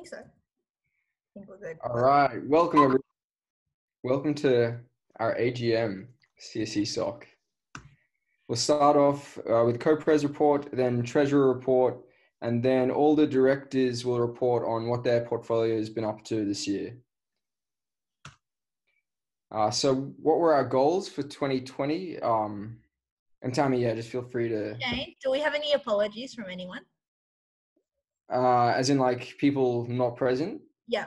think so. I think we're good. All right, welcome everyone. Welcome to our AGM CSESoc. We'll start off with co-pres report, then treasurer report, and then all the directors will report on what their portfolio has been up to this year. So what were our goals for 2020? And Tammy, yeah, just feel free to... Jane, do we have any apologies from anyone? As in like people not present? Yeah.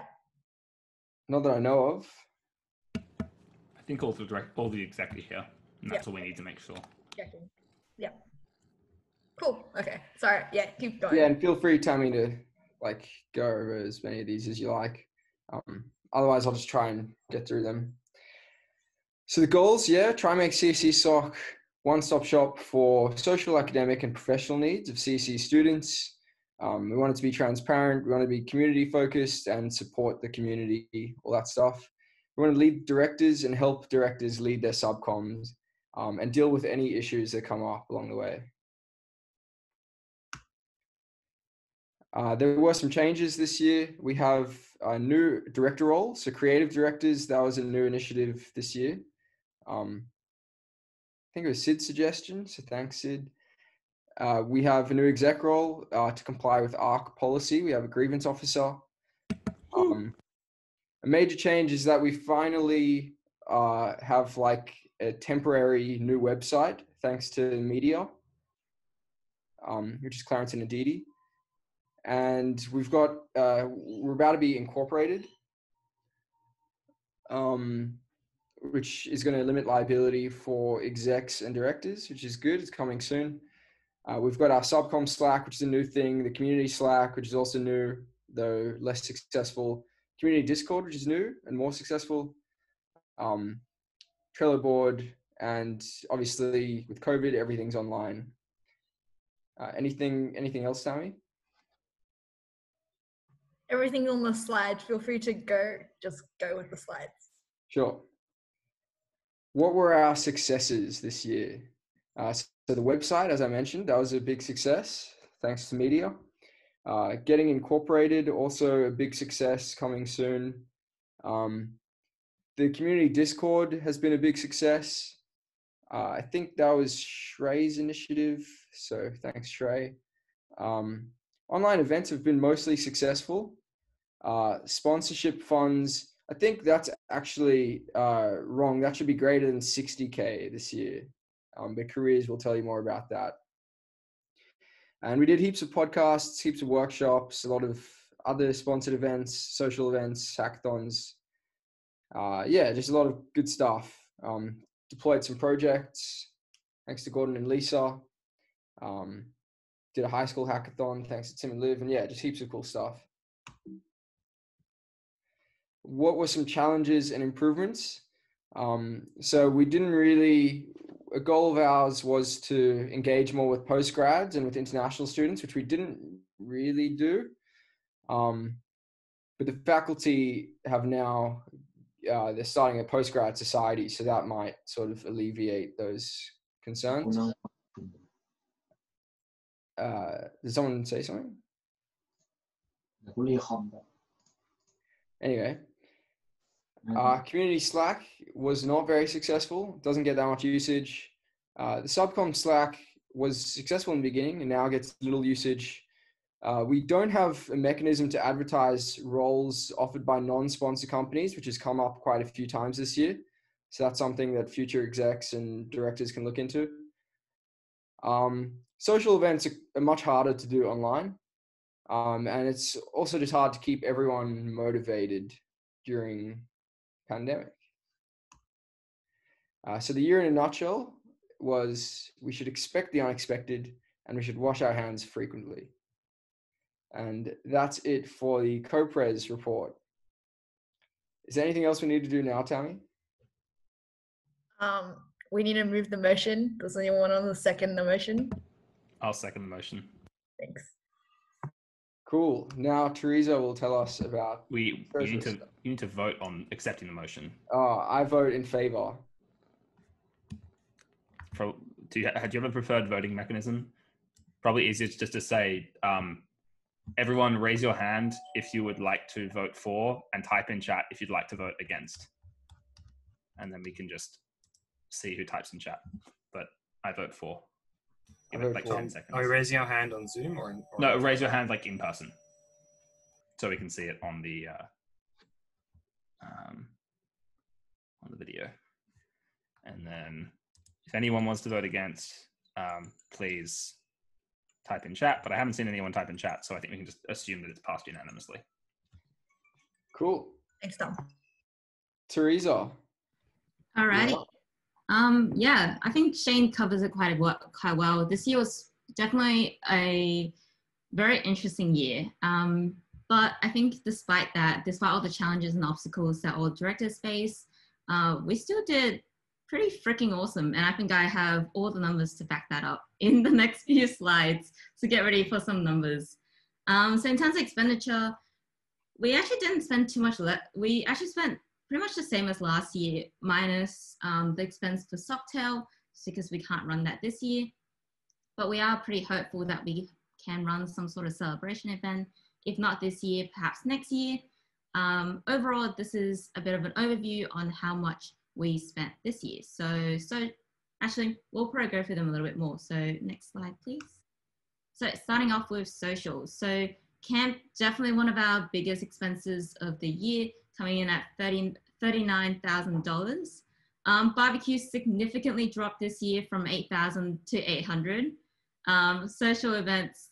Not that I know of. I think all the executive here, and that's all we need to make sure. Checking. Yeah. Cool. Okay. Sorry. Yeah. Keep going. Yeah, and feel free, Tammy, to like go over as many of these as you like. Otherwise, I'll just try and get through them. So the goals, try and make CSESoc one-stop shop for social, academic, and professional needs of CSE students. We want it to be transparent. We want to be community-focused and support the community, all that stuff. We want to lead directors and help directors lead their subcoms and deal with any issues that come up along the way. There were some changes this year. We have a new director role. So creative directors, that was a new initiative this year. I think it was Sid's suggestion, so thanks, Sid. We have a new exec role to comply with ARC policy. We have a grievance officer. A major change is that we finally have like a temporary new website, thanks to the media, which is Clarence and Aditi. And we've got, we're about to be incorporated, which is going to limit liability for execs and directors, which is good. It's coming soon. We've got our subcom Slack, which is a new thing, the community Slack, which is also new, though less successful, community Discord, which is new and more successful, Trello board, and obviously with COVID, everything's online. Anything else, Tammy? Everything on the slide. Feel free to just go with the slides. Sure. What were our successes this year? So the website, as I mentioned, that was a big success, thanks to media. Getting incorporated, also a big success, coming soon. The community Discord has been a big success. I think that was Shrey's initiative, so thanks, Shrey. Online events have been mostly successful. Sponsorship funds, I think that's actually wrong. That should be greater than 60K this year. But careers will tell you more about that. And we did heaps of podcasts, heaps of workshops, a lot of other sponsored events, social events, hackathons. Just a lot of good stuff. Deployed some projects, thanks to Gordon and Lisa. Did a high school hackathon, thanks to Tim and Liv, and just heaps of cool stuff. What were some challenges and improvements? So we didn't really, a goal of ours was to engage more with postgrads and with international students, which we didn't really do. But the faculty have now, they're starting a postgrad society, so that might sort of alleviate those concerns. Did someone say something? Anyway, community Slack was not very successful. Doesn't get that much usage. The subcom Slack was successful in the beginning and now gets little usage. We don't have a mechanism to advertise roles offered by non-sponsor companies, which has come up quite a few times this year. So that's something that future execs and directors can look into. Social events are much harder to do online. And it's also just hard to keep everyone motivated during pandemic. So the year in a nutshell was we should expect the unexpected and we should wash our hands frequently. And that's it for the co-pres report. Is there anything else we need to do now, Tammy? We need to move the motion. Does anyone want to second the motion? I'll second the motion. Thanks. Cool. Now Teresa will tell us about. You need to vote on accepting the motion. I vote in favor. Do you have a preferred voting mechanism? Probably easier just to say everyone raise your hand if you would like to vote for, and type in chat if you'd like to vote against. And then we can just see who types in chat. But I vote for. Give it like 10 seconds. Are we raising our hand on Zoom or No, raise your hand like in person, so we can see it on the video. And then if anyone wants to vote against, please type in chat. But I haven't seen anyone type in chat, so I think we can just assume that it's passed unanimously. Cool. Thanks, Tom. Teresa. Alrighty. Yeah, I think Shane covers it quite well. This year was definitely a very interesting year. But I think despite all the challenges and obstacles that all directors face, we still did pretty freaking awesome. And I think I have all the numbers to back that up in the next few slides. So get ready for some numbers. So in terms of expenditure, we actually didn't spend too much. We actually spent pretty much the same as last year, minus the expense for Socktail, because we can't run that this year. But we are pretty hopeful that we can run some sort of celebration event. If not this year, perhaps next year. Overall, this is a bit of an overview on how much we spent this year. So actually, we'll probably go through them a little bit more. So next slide, please. So starting off with socials. So camp, definitely one of our biggest expenses of the year, coming in at $39,000. Barbecue significantly dropped this year from $8,000 to $800. Social events,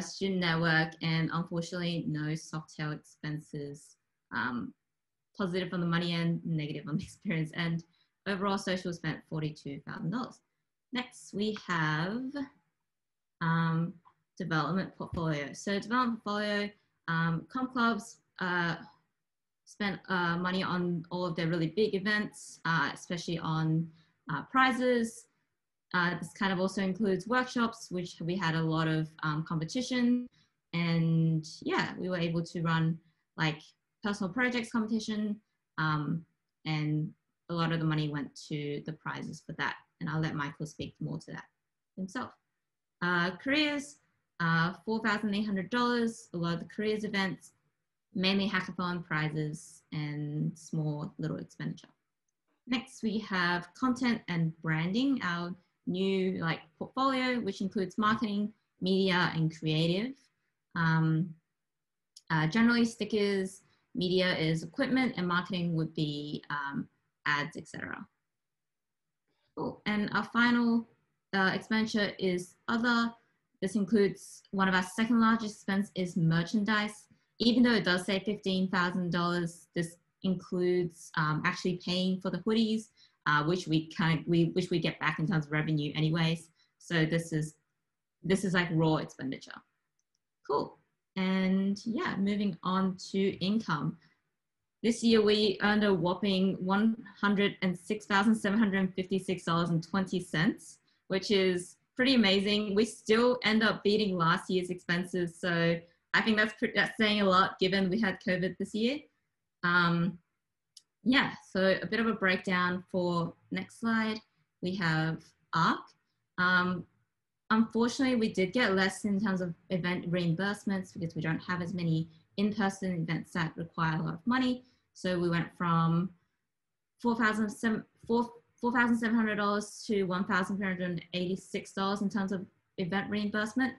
student network, and unfortunately no Socktail expenses. Positive on the money end, negative on the experience end. Overall, social spent $42,000. Next, we have development portfolio. So development portfolio, comp clubs spent money on all of their really big events, especially on prizes. This kind of also includes workshops, which we had a lot of competition. And yeah, we were able to run like personal projects competition, and a lot of the money went to the prizes for that. And I'll let Michael speak more to that himself. Careers, $4,800, a lot of the careers events, mainly hackathon prizes and small little expenditure. Next, we have content and branding, our new portfolio, which includes marketing, media, and creative. Generally stickers, media is equipment, and marketing would be ads, etc. Cool. And our final expenditure is other. This includes one of our second largest expense is merchandise. Even though it does say $15,000, this includes actually paying for the hoodies, which we get back in terms of revenue anyways. So this is like raw expenditure. Cool. And yeah, moving on to income. This year we earned a whopping $106,756.20, which is pretty amazing. We still end up beating last year's expenses, so I think that's saying a lot given we had COVID this year. Yeah, so a bit of a breakdown for next slide. We have ARC. Unfortunately, we did get less in terms of event reimbursements because we don't have as many in-person events that require a lot of money. So we went from $4,700 to $1,386 in terms of event reimbursement.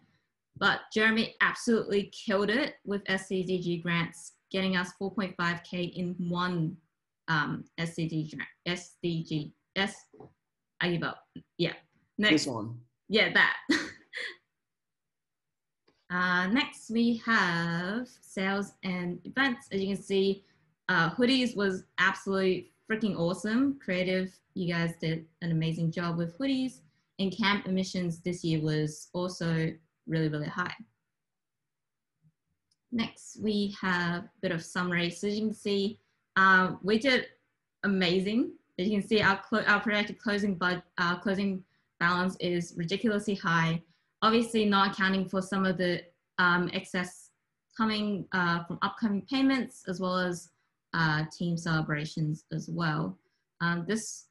But Jeremy absolutely killed it with SCDG grants, getting us 4.5K in one SDG. I give up. Yeah. Next. This one. Yeah, that. Next, we have sales and events. As you can see, hoodies was absolutely freaking awesome. Creative, you guys did an amazing job with hoodies. And camp emissions this year was also really, really high. Next, we have a bit of summary. So as you can see, we did amazing. As you can see, our projected closing balance is ridiculously high. Obviously not accounting for some of the excess coming from upcoming payments, as well as team celebrations as well. This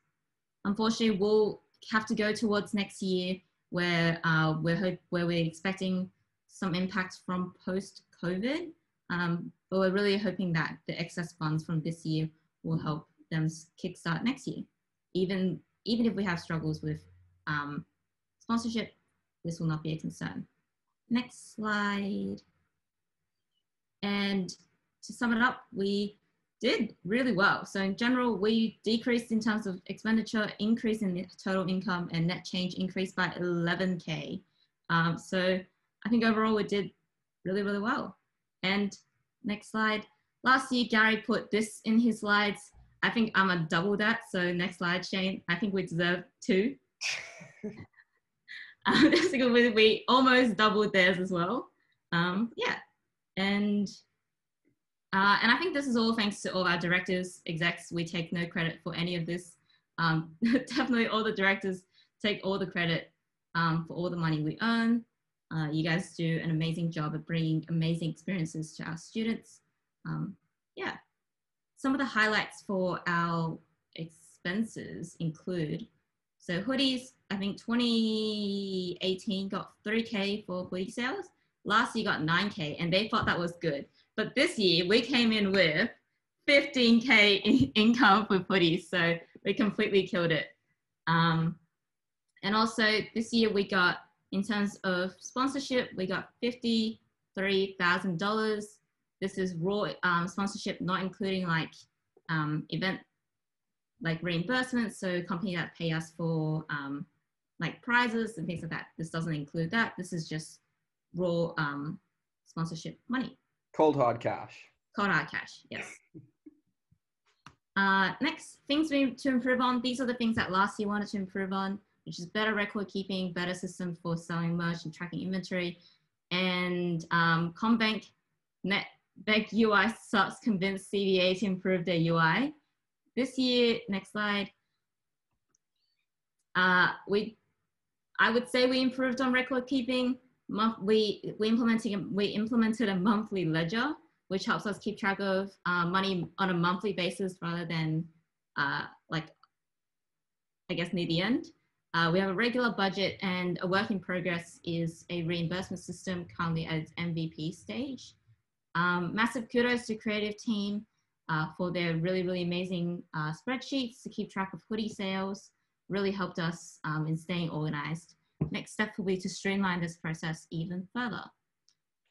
unfortunately will have to go towards next year, where we're expecting some impacts from post-COVID, but we're really hoping that the excess funds from this year will help them kickstart next year. Even if we have struggles with sponsorship, this will not be a concern. Next slide. And to sum it up, we did really well. So in general, we decreased in terms of expenditure, increase in total income, and net change increased by 11K. So I think overall we did really, really well. And next slide. Last year, Gary put this in his slides. I think I'm gonna double that. So next slide, Shane. I think we deserve 2. Basically, we almost doubled theirs as well. Yeah, and I think this is all thanks to all our directors, execs. We take no credit for any of this. Definitely all the directors take all the credit for all the money we earn. You guys do an amazing job of bringing amazing experiences to our students. Yeah, some of the highlights for our expenses include, so hoodies, I think 2018 got 3K for hoodie sales. Last year got 9K and they thought that was good. But this year we came in with 15K income for hoodies. So we completely killed it. And also this year we got, in terms of sponsorship, we got $53,000. This is raw sponsorship, not including like event like reimbursements. So companies that pay us for like prizes and things like that. This doesn't include that. This is just raw sponsorship money. Cold hard cash. Cold hard cash, yes. Next, things we need to improve on. These are the things that last year wanted to improve on, which is better record keeping, better system for selling merch and tracking inventory. And CommBank NetBank UI sucks, convinced CVA to improve their UI. This year, next slide, I would say we improved on record keeping. We implemented a monthly ledger, which helps us keep track of money on a monthly basis rather than like, I guess, near the end. We have a regular budget, and a work in progress is a reimbursement system currently at its MVP stage. Massive kudos to creative team for their really, really amazing spreadsheets to keep track of hoodie sales. Really helped us in staying organized. Next step will be to streamline this process even further.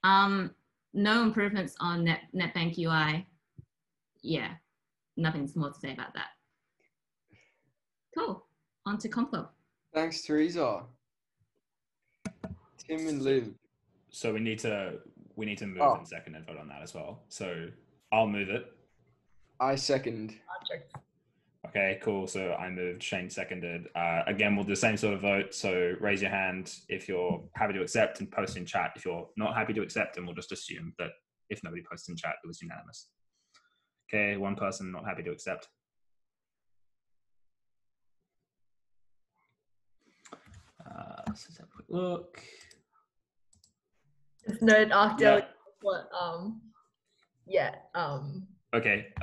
No improvements on NetBank UI. Yeah, nothing more to say about that. Cool, on to Comp Club. Thanks, Teresa. Tim and Liv. So we need to move and second and vote on that as well. So I'll move it. I second. Okay, cool. So I moved, Shane seconded. Again, we'll do the same sort of vote. So raise your hand if you're happy to accept and post in chat if you're not happy to accept, and we'll just assume that if nobody posts in chat, it was unanimous. Okay, one person not happy to accept. Let's just have a quick look. It's noted after Yeah. what Okay.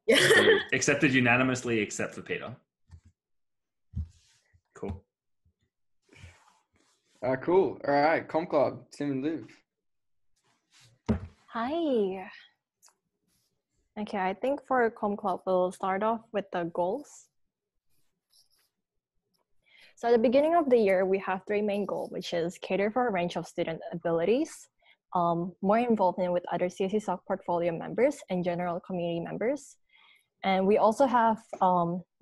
yeah. So accepted unanimously except for Peter. Cool. Cool. All right, Comp Club, Tim and Liv. Hi. Okay, I think for Comp Club, we'll start off with the goals. So at the beginning of the year, we have 3 main goals, which is cater for a range of student abilities, more involvement with other CSESoc portfolio members and general community members. And we also have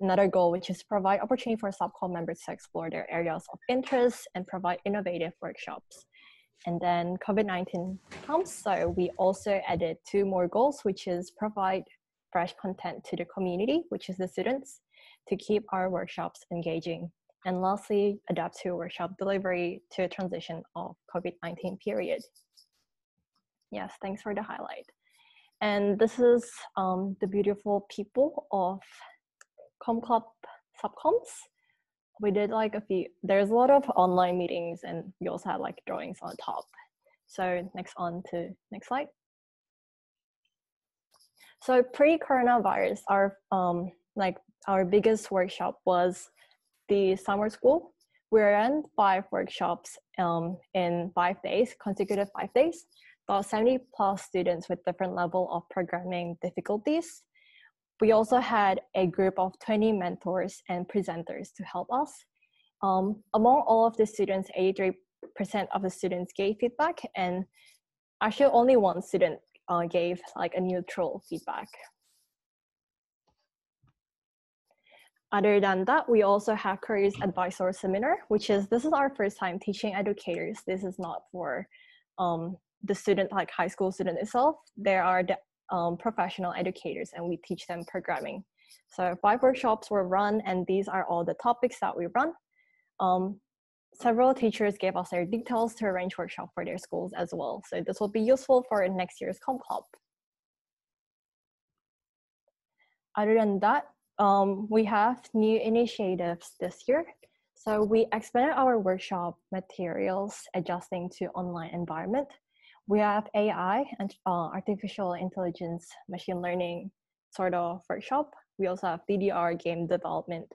another goal, which is provide opportunity for subcom members to explore their areas of interest and provide innovative workshops. And then COVID-19 comes, so we also added 2 more goals, which is provide fresh content to the community, which is the students, to keep our workshops engaging. And lastly, adapt to workshop delivery to a transition of COVID-19 period. Yes, thanks for the highlight. And this is the beautiful people of Comp Club subcoms. We did like there's a lot of online meetings, and we also had like drawings on top. So next slide. So pre-coronavirus, our biggest workshop was the summer school, We ran 5 workshops in 5 days, consecutive 5 days, about 70 plus students with different level of programming difficulties. We also had a group of 20 mentors and presenters to help us. Among all of the students, 83% of the students gave feedback, and actually only one student gave like a neutral feedback. Other than that, we also have careers advisor seminar, this is our first time teaching educators. This is not for the student, like high school student itself. There are the professional educators, and we teach them programming. So 5 workshops were run, and these are all the topics that we run. Several teachers gave us their details to arrange workshop for their schools as well. So this will be useful for next year's Com Club. Other than that, we have new initiatives this year. So we expanded our workshop materials adjusting to online environment. We have AI and artificial intelligence, machine learning sort of workshop. We also have DDR game development.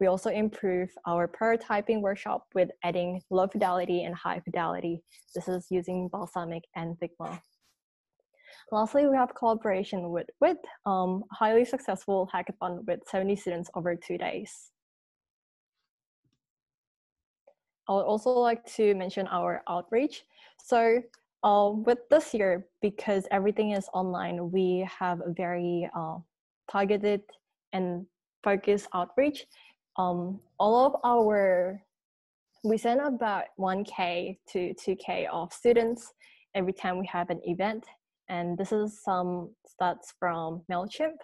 We also improve our prototyping workshop with adding low fidelity and high fidelity. This is using Balsamiq and Figma. Lastly, we have collaboration with highly successful hackathon with 70 students over 2 days. I would also like to mention our outreach. So with this year, because everything is online, we have a very targeted and focused outreach. We send about 1K to 2K of students every time we have an event. And this is some stats from MailChimp.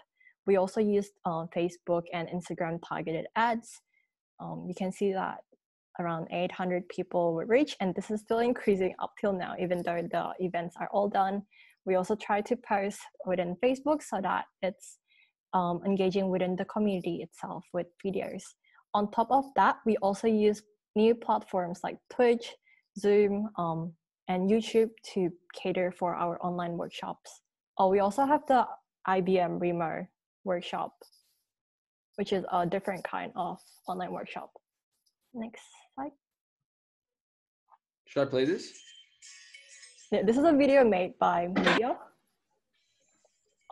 We also used Facebook and Instagram targeted ads. You can see that around 800 people were reached, and this is still increasing up till now, even though the events are all done. We also try to post within Facebook so that it's engaging within the community itself with videos. On top of that, we also use new platforms like Twitch, Zoom, and YouTube to cater for our online workshops. We also have the IBM Remo workshop, which is a different kind of online workshop. Next slide. Should I play this? Yeah, this is a video made by Media.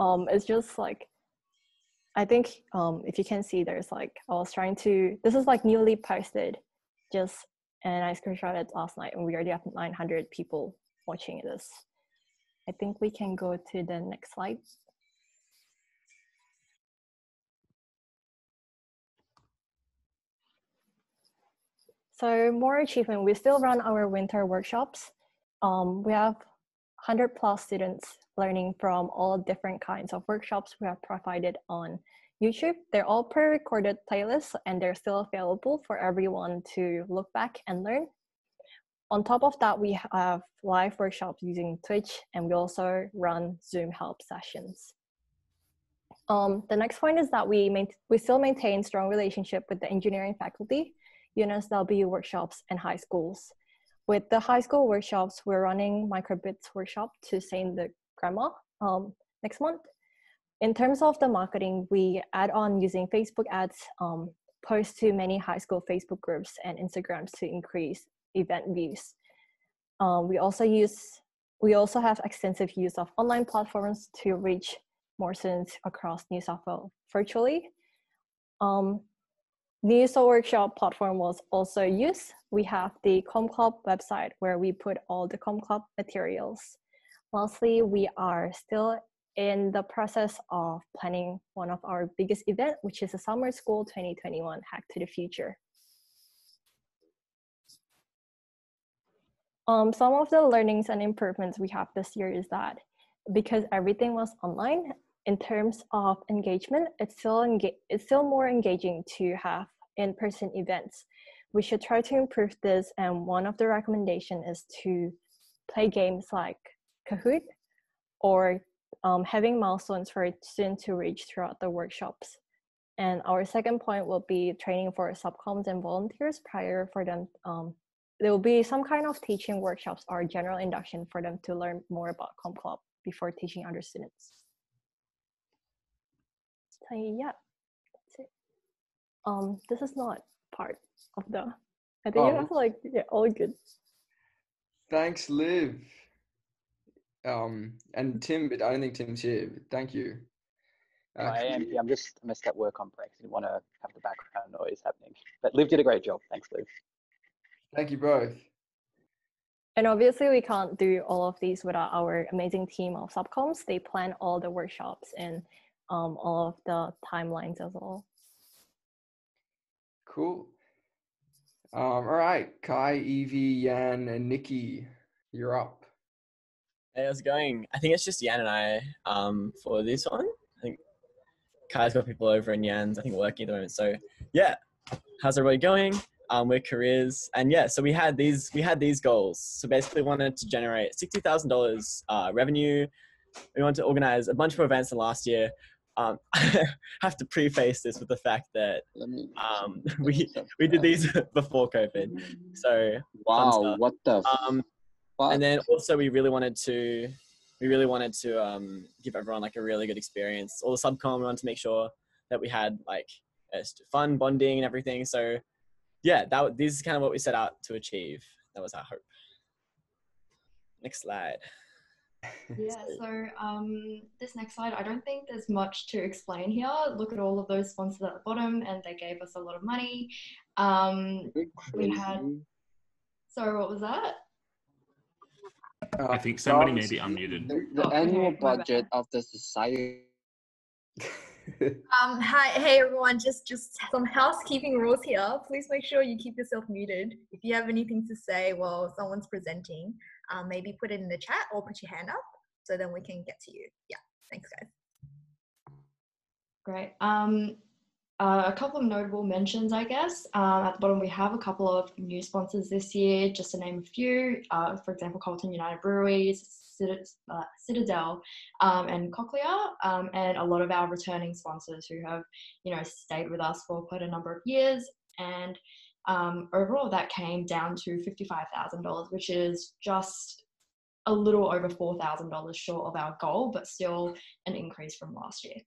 It's just like, I think if you can see, there's like, this is like newly posted, and I screenshotted it last night, and we already have 900 people watching this. I think we can go to the next slide. So more achievement, we still run our winter workshops. We have 100 plus students learning from all different kinds of workshops we have provided on YouTube. They're all pre-recorded playlists, and they're still available for everyone to look back and learn. On top of that, we have live workshops using Twitch, and we also run Zoom help sessions. The next point is that we still maintain strong relationship with the engineering faculty, UNSW workshops, and high schools. With the high school workshops, we're running microbits workshop to Saint the Grandma next month. In terms of the marketing, we add on using Facebook ads, post to many high school Facebook groups and Instagrams to increase event views. We also have extensive use of online platforms to reach more students across New South Wales virtually. New workshop platform was also used. We have the Com Club website where we put all the Com Club materials. Lastly, we are still in the process of planning one of our biggest event, which is the Summer School 2021 Hack to the Future. Some of the learnings and improvements we have this year is that because everything was online, in terms of engagement, it's still more engaging to have in-person events. We should try to improve this, and one of the recommendations is to play games like Kahoot or having milestones for students to reach throughout the workshops. And our second point will be training for subcoms and volunteers prior for them. There will be some kind of teaching workshops or general induction for them to learn more about Com Club before teaching other students. So yeah, that's it. This is not part of the I think you Oh, have like, yeah, all good. thanks, Liv. And Tim, but I don't think Tim's here. But thank you. I am here. I'm just at work on break. I didn't want to have the background noise happening. But Liv did a great job. Thanks, Liv. Thank you both. And obviously we can't do all of these without our amazing team of subcoms. They plan all the workshops and all of the timelines as well. Cool. All right, Kai, Evie, Yan, and Nikki, you're up. Hey, how's it going? I think it's just Yan and I for this one. I think Kai's got people over and Yan's, I think, working at the moment. So yeah, how's everybody going? With careers, and yeah, so we had these goals. So basically, wanted to generate $60,000 revenue. We wanted to organize a bunch of events in last year. I have to preface this with the fact that we did these before COVID. So wow, what the? And then also we really wanted to give everyone like a really good experience. All the subcom, we wanted to make sure that we had like fun bonding and everything. So yeah, this is kind of what we set out to achieve. That was our hope. Next slide. Yeah, so this next slide, I don't think there's much to explain here. Look at all of those sponsors at the bottom, and they gave us a lot of money. We had, sorry, what was that? I think somebody may be unmuted. The annual budget of the society. Hey everyone, just some housekeeping rules here. Please make sure you keep yourself muted. If you have anything to say while someone's presenting, maybe put it in the chat or put your hand up so then we can get to you. Yeah, thanks guys. Great. A couple of notable mentions, I guess. At the bottom, we have a couple of new sponsors this year, just to name a few. For example, Carlton United Breweries, Citadel, and Cochlear, and a lot of our returning sponsors who have, stayed with us for quite a number of years. And overall, that came down to $55,000, which is just a little over $4,000 short of our goal, but still an increase from last year.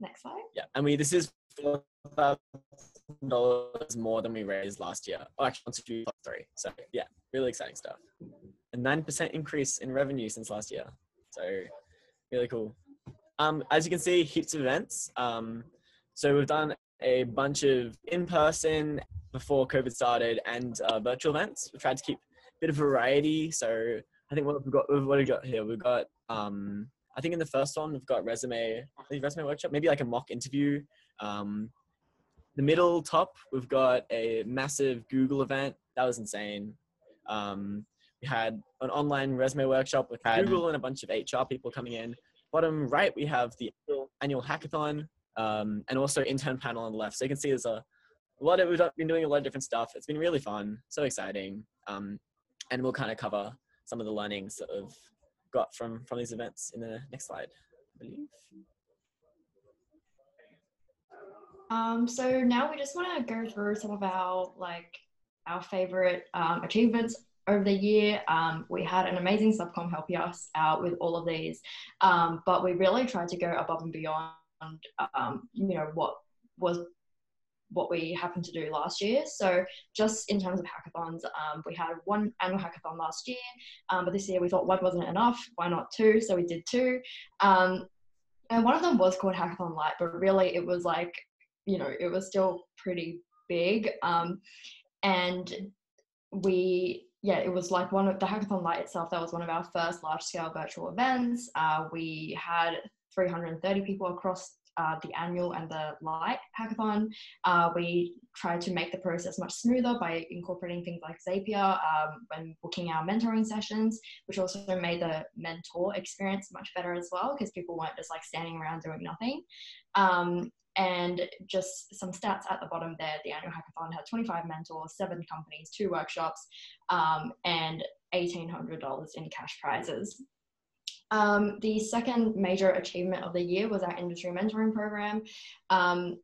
Next slide. Yeah, I mean, this is $4,000 more than we raised last year. Oh, actually, 3. So yeah, really exciting stuff. A 9% increase in revenue since last year. So really cool. As you can see, heaps of events. So we've done a bunch of in-person before COVID started and virtual events. We've tried to keep a bit of variety. So I think what have we got here? We've got, I think in the first one, we've got resume workshop, maybe like a mock interview. The middle top, we've got a massive Google event. That was insane. We had an online resume workshop with Google and a bunch of HR people coming in. Bottom right, we have the annual hackathon and also intern panel on the left. So you can see there's we've been doing a lot of different stuff. It's been really fun, so exciting. And we'll kind of cover some of the learnings that we've got from these events in the next slide, I believe. So now we just want to go through some of our favorite achievements over the year. We had an amazing subcom helping us out with all of these, but we really tried to go above and beyond, what we happened to do last year. So just in terms of hackathons, we had one annual hackathon last year, but this year we thought one wasn't enough, why not 2? So we did 2. And one of them was called Hackathon Light, but really it was it was still pretty big. And it was like one of the Hackathon Light itself, that was one of our first large scale virtual events. We had 330 people across the annual and the light hackathon. We tried to make the process much smoother by incorporating things like Zapier when booking our mentoring sessions, which also made the mentor experience much better as well, because people weren't just standing around doing nothing. And just some stats at the bottom there, the annual hackathon had 25 mentors, 7 companies, 2 workshops, and $1,800 in cash prizes. The second major achievement of the year was our industry mentoring program.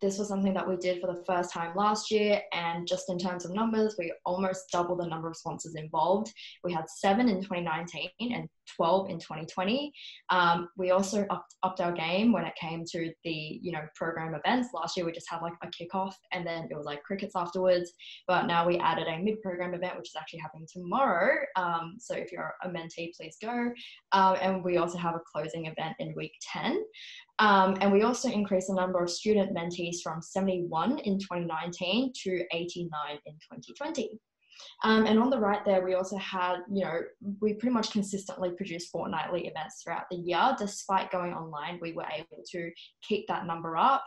This was something that we did for the first time last year, and just in terms of numbers, we almost doubled the number of sponsors involved. We had 7 in 2019 and 12 in 2020. We also upped our game when it came to the program events. Last year we just had like a kickoff, and then it was like crickets afterwards. But now we added a mid-program event, which is actually happening tomorrow. So if you're a mentee, please go. And we also have a closing event in week 10. And we also increased the number of student mentees from 71 in 2019 to 89 in 2020. And on the right there, we also had, we pretty much consistently produced fortnightly events throughout the year. Despite going online, we were able to keep that number up.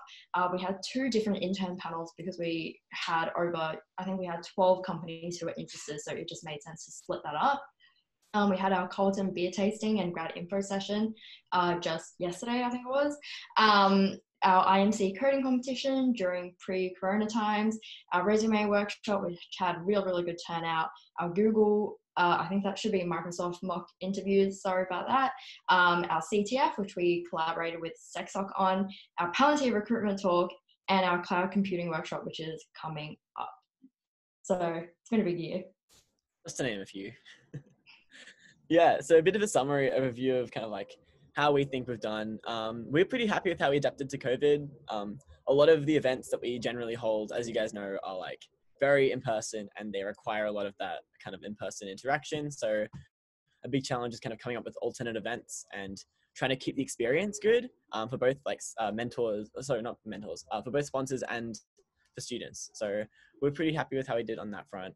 We had 2 different intern panels because we had I think we had 12 companies who were interested, so it just made sense to split that up. We had our Carlton beer tasting and grad info session just yesterday, I think it was. Our IMC coding competition during pre-corona times, our resume workshop, which had really good turnout, our Google, I think that should be Microsoft mock interviews, sorry about that, our CTF, which we collaborated with CSESoc on, our Palantir recruitment talk, and our cloud computing workshop, which is coming up. So it's been a big year. Just to name a few. Yeah, so a bit of a summary overview of kind of like how we think we've done. We're pretty happy with how we adapted to COVID. A lot of the events that we generally hold, as you guys know, are like very in-person, and they require a lot of that kind of in-person interaction. So a big challenge is kind of coming up with alternate events and trying to keep the experience good for both like for both sponsors and for students. So we're pretty happy with how we did on that front.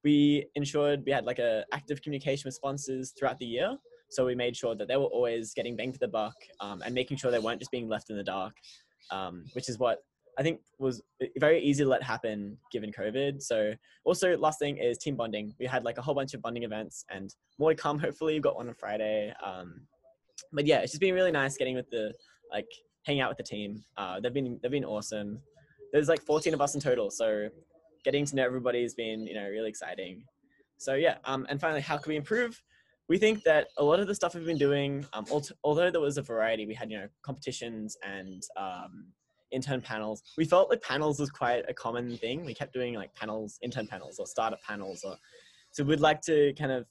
We ensured we had like a active communication with sponsors throughout the year. So we made sure that they were always getting bang for the buck and making sure they weren't just being left in the dark, which is what I think was very easy to let happen given COVID. So also last thing is team bonding. We had like a whole bunch of bonding events and more to come. Hopefully we've got one on Friday. But yeah, it's just been really nice getting with hanging out with the team. They've been awesome. There's like 14 of us in total. So getting to know everybody has been, really exciting. So yeah, and finally, how can we improve? We think that a lot of the stuff we've been doing, although there was a variety, we had, competitions and intern panels. We felt like panels was quite a common thing. We kept doing like panels, intern panels or startup panels. So we'd like to kind of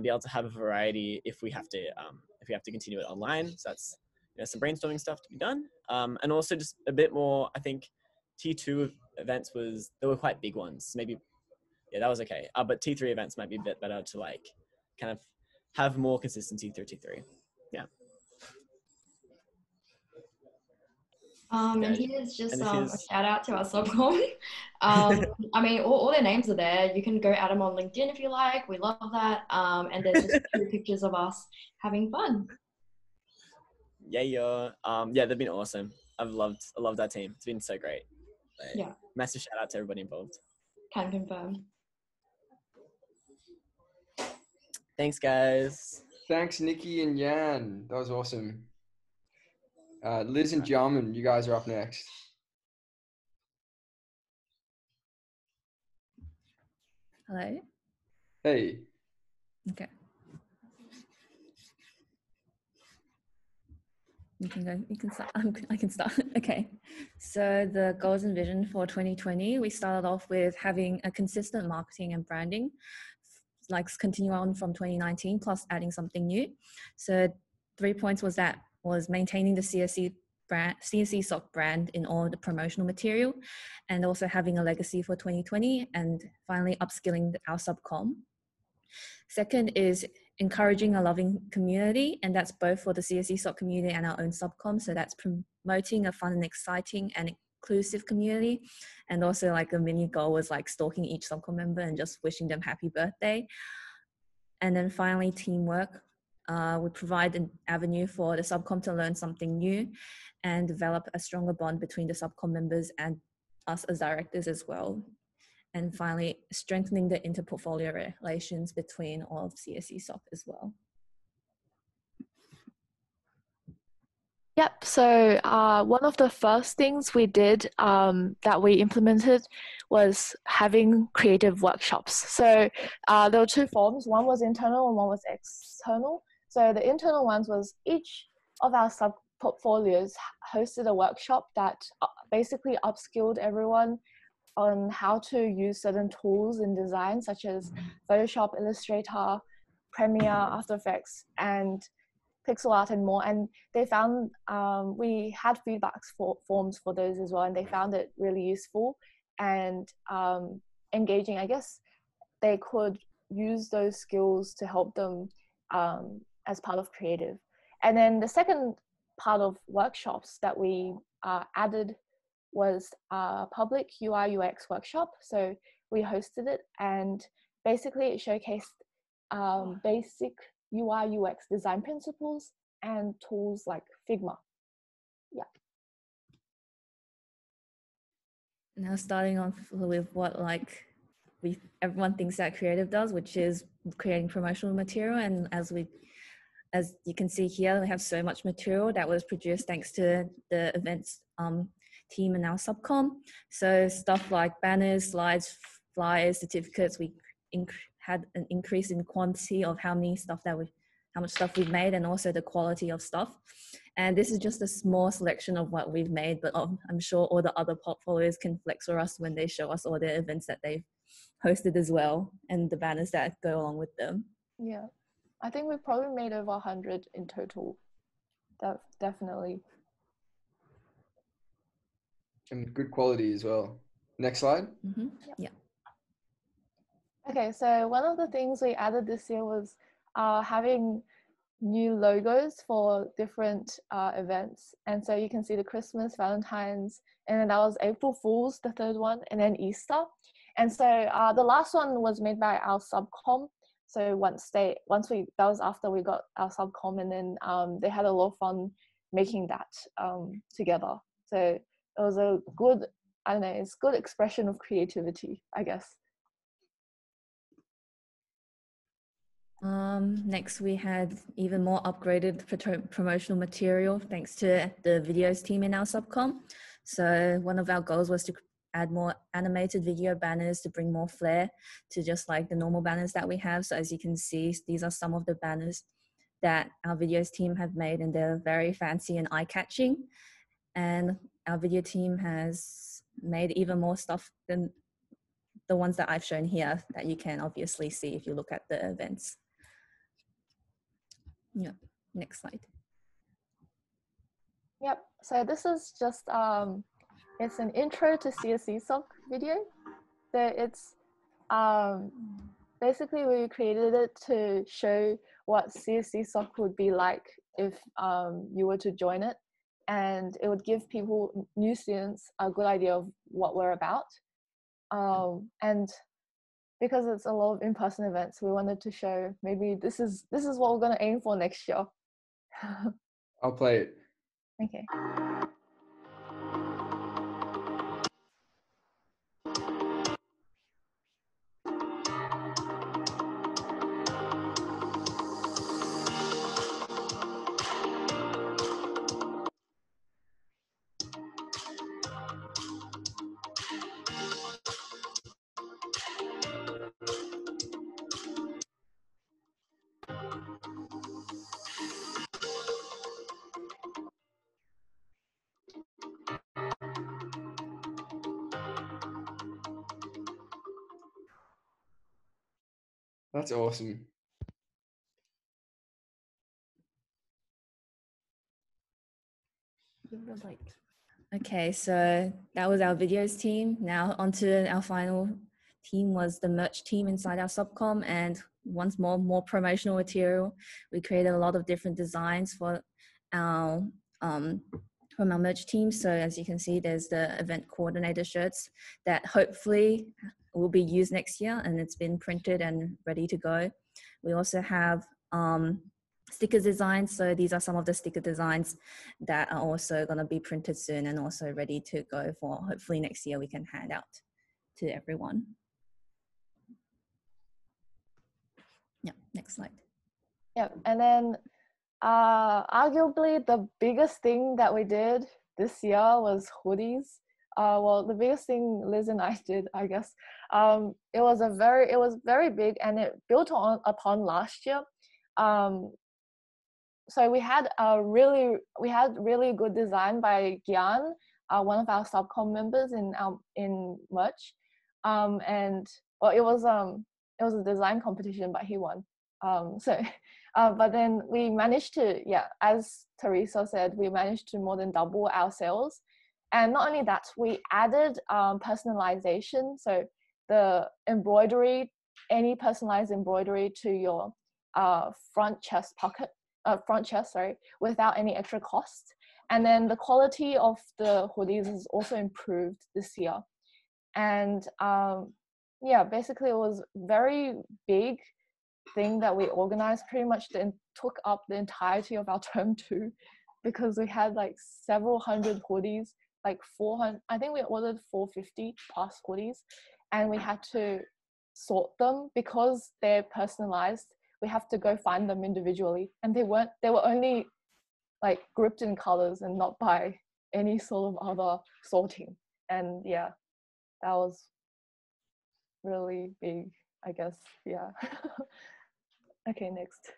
be able to have a variety if we have to continue it online. So that's some brainstorming stuff to be done. And also just a bit more, I think, T2 events they were quite big ones. Maybe, yeah, that was okay. But T3 events might be a bit better to like kind of have more consistency through T3. Yeah. And here's just a shout out to our subcom. I mean, all their names are there. You can go add them on LinkedIn if you like. We love that. And there's just 2 pictures of us having fun. Yeah, they've been awesome. I love that team. It's been so great. Yeah. Massive shout out to everybody involved. Can confirm. Thanks, guys. Thanks, Nikki and Jan. That was awesome. Liz and Jarman, you guys are up next. Hello. Hey. Okay. You can go. You can start. I can start. Okay. So the goals and vision for 2020, we started off with having a consistent marketing and branding, like continue on from 2019, plus adding something new. So 3 points was maintaining the CSESoc brand in all the promotional material, and also having a legacy for 2020, and finally upskilling our subcom. Second is encouraging a loving community, and that's both for the CSESoc community and our own subcom. So that's promoting a fun and exciting and inclusive community. And also like a mini goal was like stalking each subcom member and just wishing them happy birthday. And then finally, teamwork. We provide an avenue for the subcom to learn something new and develop a stronger bond between the subcom members and us as directors as well. And finally, strengthening the interportfolio relations between all of CSESoc as well. Yep, so one of the first things we did that we implemented was having creative workshops. So there were 2 forms, one was internal and one was external. So the internal ones was each of our sub portfolios hosted a workshop that basically upskilled everyone on how to use certain tools in design, such as Photoshop, Illustrator, Premiere, After Effects, and pixel art and more. And they found we had forms for those as well, and they found it really useful and engaging. I guess they could use those skills to help them as part of creative. And then the second part of workshops that we added was a public UI UX workshop. So we hosted it, and basically it showcased basic UI UX design principles and tools like Figma. Yeah. Now starting off with what everyone thinks that creative does, which is creating promotional material. And as you can see here, we have so much material that was produced thanks to the events team in our subcom. So stuff like banners, slides, flyers, certificates. We had an increase in quantity of how much stuff we've made, and also the quality of stuff. And this is just a small selection of what we've made, but I'm sure all the other portfolios can flex for us when they show us all the events that they've hosted as well, and the banners that go along with them. Yeah, I think we probably made over 100 in total. Definitely. And good quality as well. Next slide. Mm-hmm. Yeah. Okay, so one of the things we added this year was having new logos for different events. And so you can see the Christmas, Valentine's, and then that was April Fool's, the third one, and then Easter. And so the last one was made by our subcom. So that was after we got our subcom, and then they had a lot of fun making that together. So it was a good, it's good expression of creativity, I guess. Next, we had even more upgraded promotional material thanks to the videos team in our subcom. So one of our goals was to add more animated video banners to bring more flair to just like the normal banners that we have. So as you can see, these are some of the banners that our videos team have made, and they're very fancy and eye-catching. And our video team has made even more stuff than the ones that I've shown here that you can obviously see if you look at the events. Yeah, next slide. Yep, so this is just, it's an intro to CSESoc video. So it's basically we created it to show what CSESoc would be like if you were to join it. And it would give people, new students, a good idea of what we're about. And because it's a lot of in-person events, we wanted to show maybe this is what we're going to aim for next year. I'll play it. Okay. That's awesome. Okay, so that was our videos team. Now onto our final team was the merch team inside our subcom, and once more promotional material. We created a lot of different designs for our from our merch team. So as you can see, there's the event coordinator shirts that hopefully will be used next year, and it's been printed and ready to go. We also have sticker designs. So these are some of the sticker designs that are also going to be printed soon and also ready to go for hopefully next year we can hand out to everyone. Yeah, next slide. Yeah, and then arguably the biggest thing that we did this year was hoodies. Well, the biggest thing Liz and I did, I guess, it was very big, and it built upon last year. so we had really good design by Gian, one of our subcom members in merch, and well, it was a design competition, but he won. But then we managed to, as Teresa said, we managed to more than double our sales. And not only that, we added personalization. So the embroidery, any personalized embroidery to your front chest, without any extra cost. And then the quality of the hoodies is also improved this year. And basically it was very big thing that we organized, pretty much took up the entirety of our term 2, because we had like several hundred hoodies, like 400, I think we ordered 450 plus hoodies, and we had to sort them because they're personalized. We have to go find them individually, and they were only like grouped in colors and not by any sort of other sorting. And yeah, that was really big, I guess. Yeah. Okay, next.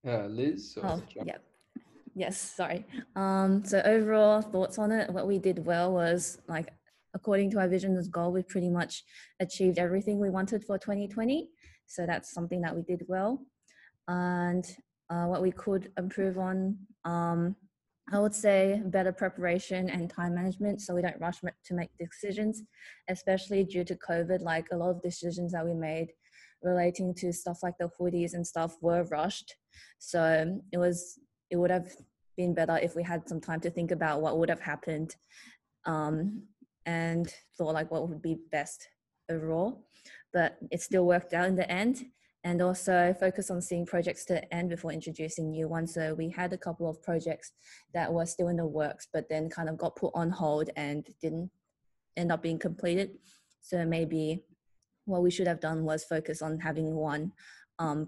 Liz? Or Oh, yeah. Yes, sorry. So overall thoughts on it, what we did well was, like, according to our vision as goal, we pretty much achieved everything we wanted for 2020. So that's something that we did well. And what we could improve on, I would say better preparation and time management, so we don't rush to make decisions, especially due to COVID. Like, a lot of decisions that we made relating to stuff like the hoodies and stuff were rushed. So it would have been better if we had some time to think about what would have happened, and thought like what would be best overall. But it still worked out in the end. And also focus on seeing projects to end before introducing new ones. So we had a couple of projects that were still in the works, but then kind of got put on hold and didn't end up being completed. So maybe what we should have done was focus on having one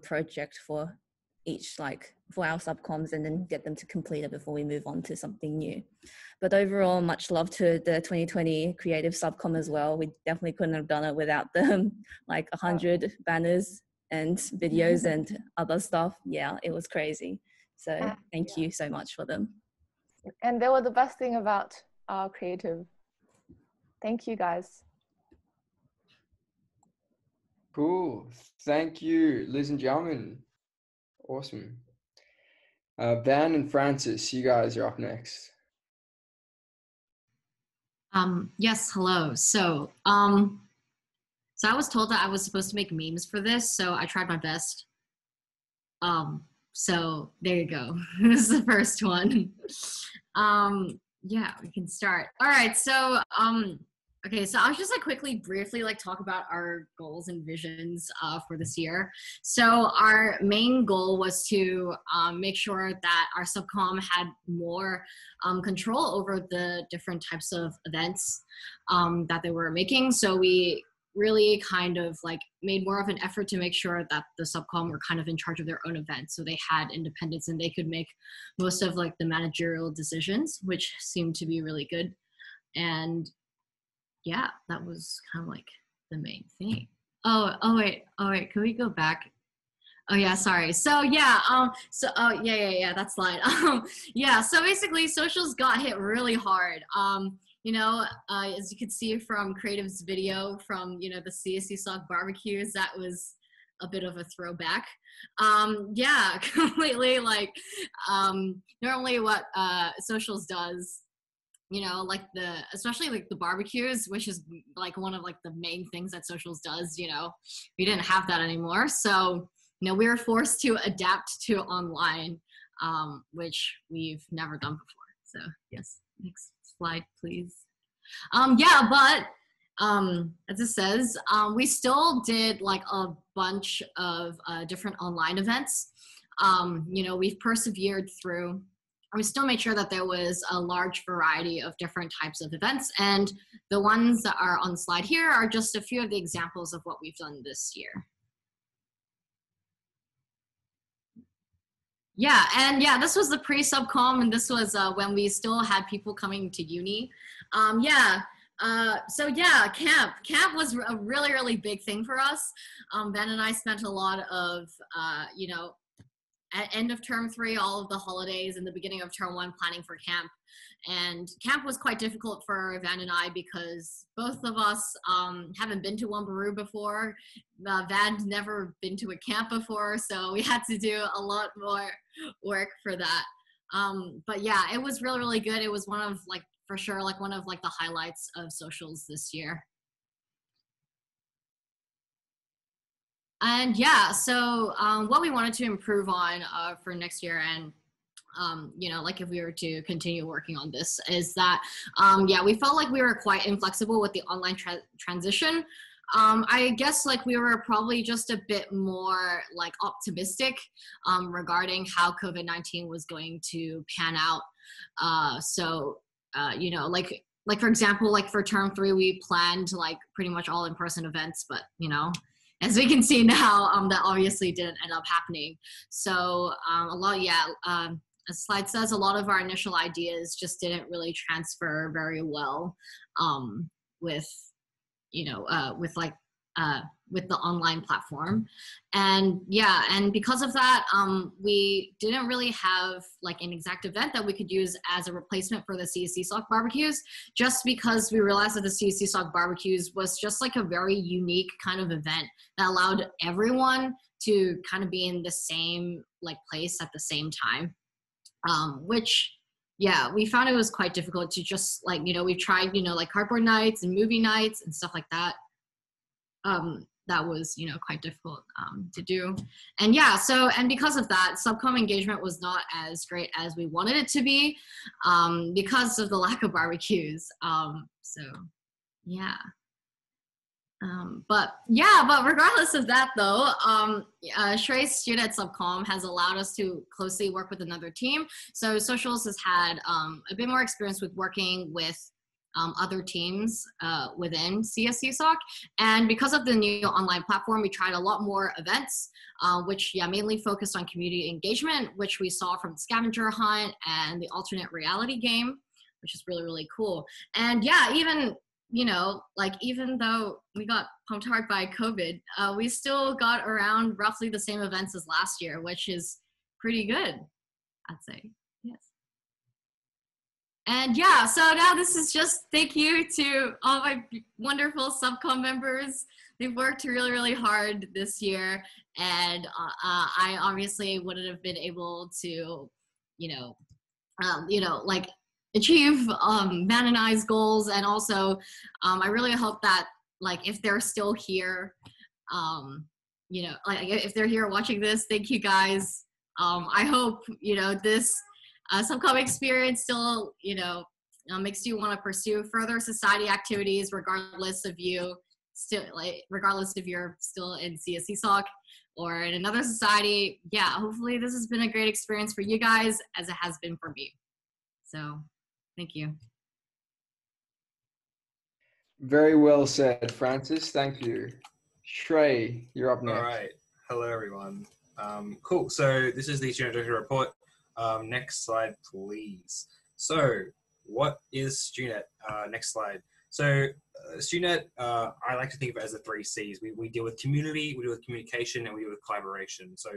project for each, like for our subcoms, and then get them to complete it before we move on to something new. But overall, much love to the 2020 creative subcom as well. We definitely couldn't have done it without them, like 100 banners and videos and other stuff. Yeah, it was crazy. So thank you so much for them. And they were the best thing about our creative. Thank you, guys. Cool. Thank you, Liz and gentlemen. Awesome. Van and Francis, you guys are up next. Yes, hello. So I was told that I was supposed to make memes for this, so I tried my best. So there you go. This is the first one. Yeah, we can start. All right, so okay, so I'll just like quickly briefly like talk about our goals and visions for this year. So our main goal was to make sure that our subcom had more control over the different types of events that they were making. So we really kind of like made more of an effort to make sure that the subcom were kind of in charge of their own events. So they had independence and they could make most of like the managerial decisions, which seemed to be really good. And yeah, that was kind of like the main thing. Oh wait, can we go back? Oh yeah, sorry. So yeah, that slide. Yeah, so basically socials got hit really hard. You know, as you can see from Creative's video from, you know, the CSESoc barbecues, that was a bit of a throwback. Yeah, completely like, normally what socials does, you know, like especially like the barbecues, which is like one of like the main things that socials does, you know, we didn't have that anymore. So, you know, we were forced to adapt to online, which we've never done before. So yes, next slide, please. Yeah, but as it says, we still did like a bunch of different online events. You know, we've persevered through. We still made sure that there was a large variety of different types of events, and the ones that are on the slide here are just a few of the examples of what we've done this year. Yeah, and yeah, this was the pre-subcom, and this was when we still had people coming to uni. Yeah, So yeah, camp was a really, really big thing for us. Ben and I spent a lot of, you know, at end of term 3, all of the holidays and the beginning of term 1 planning for camp. And camp was quite difficult for Van and I because both of us haven't been to Wambaru before. Van's never been to a camp before, so we had to do a lot more work for that. But yeah, it was really, really good. It was one of, like, for sure, like one of like the highlights of socials this year. And yeah, so what we wanted to improve on for next year, and you know, like if we were to continue working on this, is that yeah, we felt like we were quite inflexible with the online transition. I guess like we were probably just a bit more like optimistic regarding how COVID-19 was going to pan out. So you know, like for example, like for term 3, we planned like pretty much all in-person events, but you know, as we can see now, that obviously didn't end up happening. So a lot, yeah, as the slide says, a lot of our initial ideas just didn't really transfer very well with, you know, with the online platform. And yeah, and because of that, we didn't really have like an exact event that we could use as a replacement for the CSESoc barbecues, just because we realized that the CSESoc barbecues was just like a very unique kind of event that allowed everyone to kind of be in the same like place at the same time, which yeah, we found it was quite difficult to just like, you know, we tried, you know, like cardboard nights and movie nights and stuff like that. That was, you know, quite difficult to do. And yeah, so, and because of that, subcom engagement was not as great as we wanted it to be because of the lack of barbecues. So yeah. But regardless of that though, Shrey's student at subcom has allowed us to closely work with another team. So socials has had a bit more experience with working with other teams within CSESoc. And because of the new online platform, we tried a lot more events, which yeah, mainly focused on community engagement, which we saw from the scavenger hunt and the alternate reality game, which is really, really cool. And yeah, even, you know, like even though we got pumped hard by COVID, we still got around roughly the same events as last year, which is pretty good, I'd say. Yes. And yeah, so now this is just thank you to all my wonderful subcom members. They've worked really, really hard this year. And I obviously wouldn't have been able to, you know, like achieve Van and I's goals. And also, I really hope that like if they're still here, you know, like if they're here watching this, thank you guys. I hope, you know, this subcom experience still, you know, makes you want to pursue further society activities, regardless of you still like, regardless if you're still in CSESoc or in another society. Yeah, hopefully this has been a great experience for you guys as it has been for me. So, thank you. Very well said, Francis. Thank you. Shrey, you're up next. All right. Hello, everyone. Cool. So this is the student director report. Next slide, please. So what is StuNet? Next slide. So StuNet, I like to think of it as the 3 C's. We deal with community, we deal with communication, and we deal with collaboration. So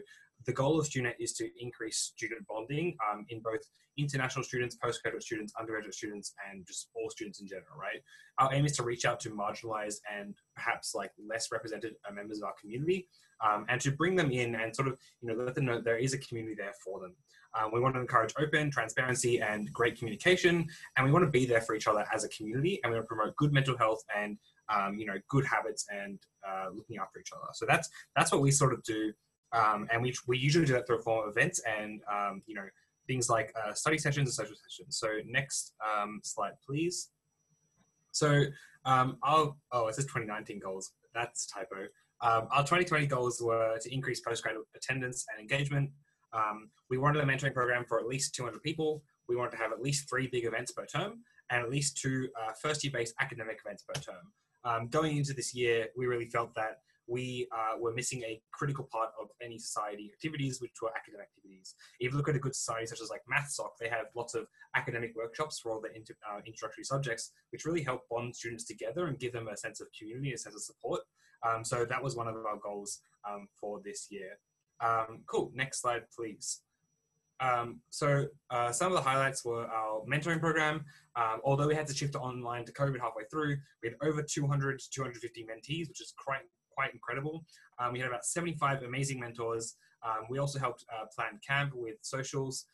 the goal of StuNet is to increase student bonding in both international students, postgraduate students, undergraduate students, and just all students in general, right? Our aim is to reach out to marginalized and perhaps like less represented members of our community and to bring them in and sort of, you know, let them know there is a community there for them. We want to encourage open, transparency, and great communication, and we want to be there for each other as a community, and we want to promote good mental health and, you know, good habits and looking after each other. So that's what we sort of do, and we usually do that through a form of events and, you know, things like study sessions and social sessions. So next slide, please. So it says 2019 goals. That's a typo. Our 2020 goals were to increase postgraduate attendance and engagement. We wanted a mentoring program for at least 200 people. We wanted to have at least 3 big events per term and at least 2 first-year-based academic events per term. Going into this year, we really felt that we were missing a critical part of any society activities, which were academic activities. If you look at a good society such as like MathSoc, they have lots of academic workshops for all the introductory subjects, which really help bond students together and give them a sense of community, a sense of support. So that was one of our goals for this year. Cool, next slide, please. Some of the highlights were our mentoring program. Although we had to shift to online to COVID halfway through, we had over 200 to 250 mentees, which is quite incredible. We had about 75 amazing mentors. We also helped plan camp with socials.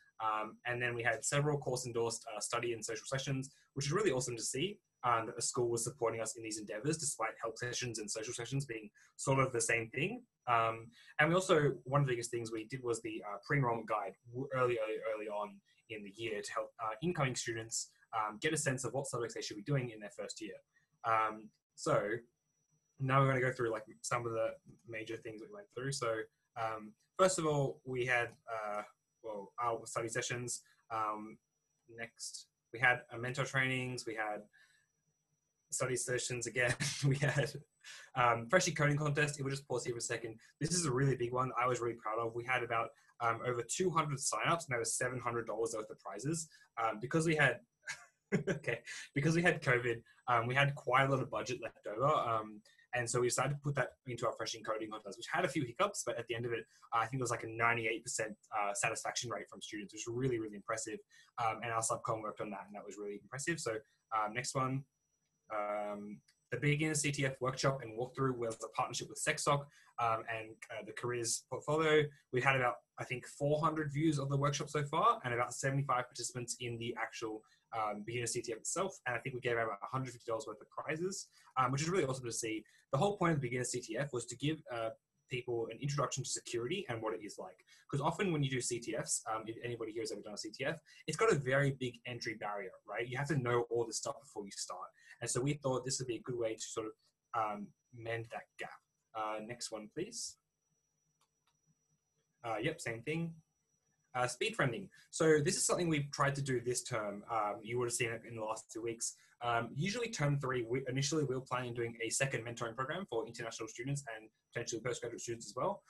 And then we had several course endorsed study and social sessions, which is really awesome to see. That the school was supporting us in these endeavors, despite help sessions and social sessions being sort of the same thing. And we also, one of the biggest things we did was the pre-enrollment guide early on in the year to help incoming students get a sense of what subjects they should be doing in their first year. So now we're going to go through like some of the major things that we went through. So first of all, we had our study sessions. Next, we had mentor trainings. We had study sessions again. We had freshie coding contest. It will just pause here for a second. This is a really big one I was really proud of. We had about over 200 signups and there was $700 worth of prizes. Because we had because we had COVID, we had quite a lot of budget left over. And so we decided to put that into our freshie coding contest, which had a few hiccups, but at the end of it, I think it was like a 98% satisfaction rate from students, which was really, really impressive. And our subcom worked on that, and that was really impressive. So next one. The Beginner CTF workshop and walkthrough was a partnership with CSESoc and the careers portfolio. We had about, I think, 400 views of the workshop so far and about 75 participants in the actual Beginner CTF itself. And I think we gave out about $150 worth of prizes, which is really awesome to see. The whole point of the Beginner CTF was to give people an introduction to security and what it is like. Because often when you do CTFs, if anybody here has ever done a CTF, it's got a very big entry barrier, right? You have to know all this stuff before you start. And so we thought this would be a good way to sort of mend that gap. Next one, please. Yep, same thing. Speed friending. So this is something we've tried to do this term. You would have seen it in the last 2 weeks. Usually term 3, initially we were planning on doing a second mentoring program for international students and potentially postgraduate students as well.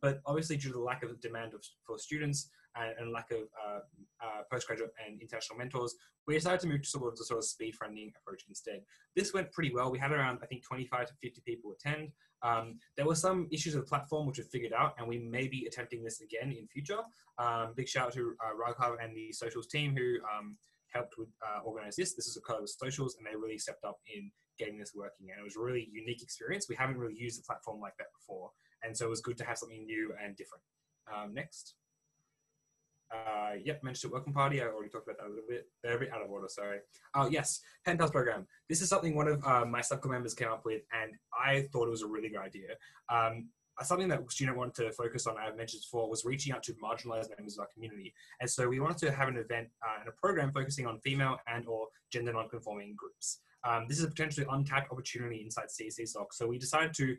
But obviously due to the lack of demand for students and lack of postgraduate and international mentors, we decided to move to sort of speed friending approach instead. This went pretty well. We had around, I think, 25 to 50 people attend. There were some issues with the platform which we figured out, and we may be attempting this again in future. Big shout out to Raghav and the socials team who helped with organize this. This is a color with socials, and they really stepped up in getting this working. And it was a really unique experience. We haven't really used a platform like that before, and so it was good to have something new and different. Next. Yep, mentioned Welcome Party. I already talked about that a little bit. They're a bit out of order, sorry. Oh, yes, Pen Pals program. This is something one of my subcom members came up with, and I thought it was a really good idea. Something that student wanted to focus on, I've mentioned before, was reaching out to marginalized members of our community. And so we wanted to have an event and a program focusing on female and or gender non-conforming groups. This is a potentially untapped opportunity inside CSESoc. So we decided to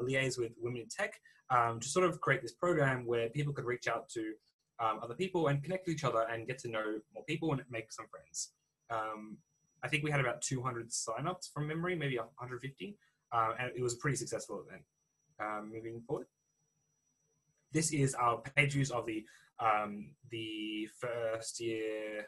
liaise with Women in Tech to sort of create this program where people could reach out to other people and connect with each other and get to know more people and make some friends. I think we had about 200 signups from memory, maybe 150, and it was a pretty successful event. Moving forward. This is our page views of the first year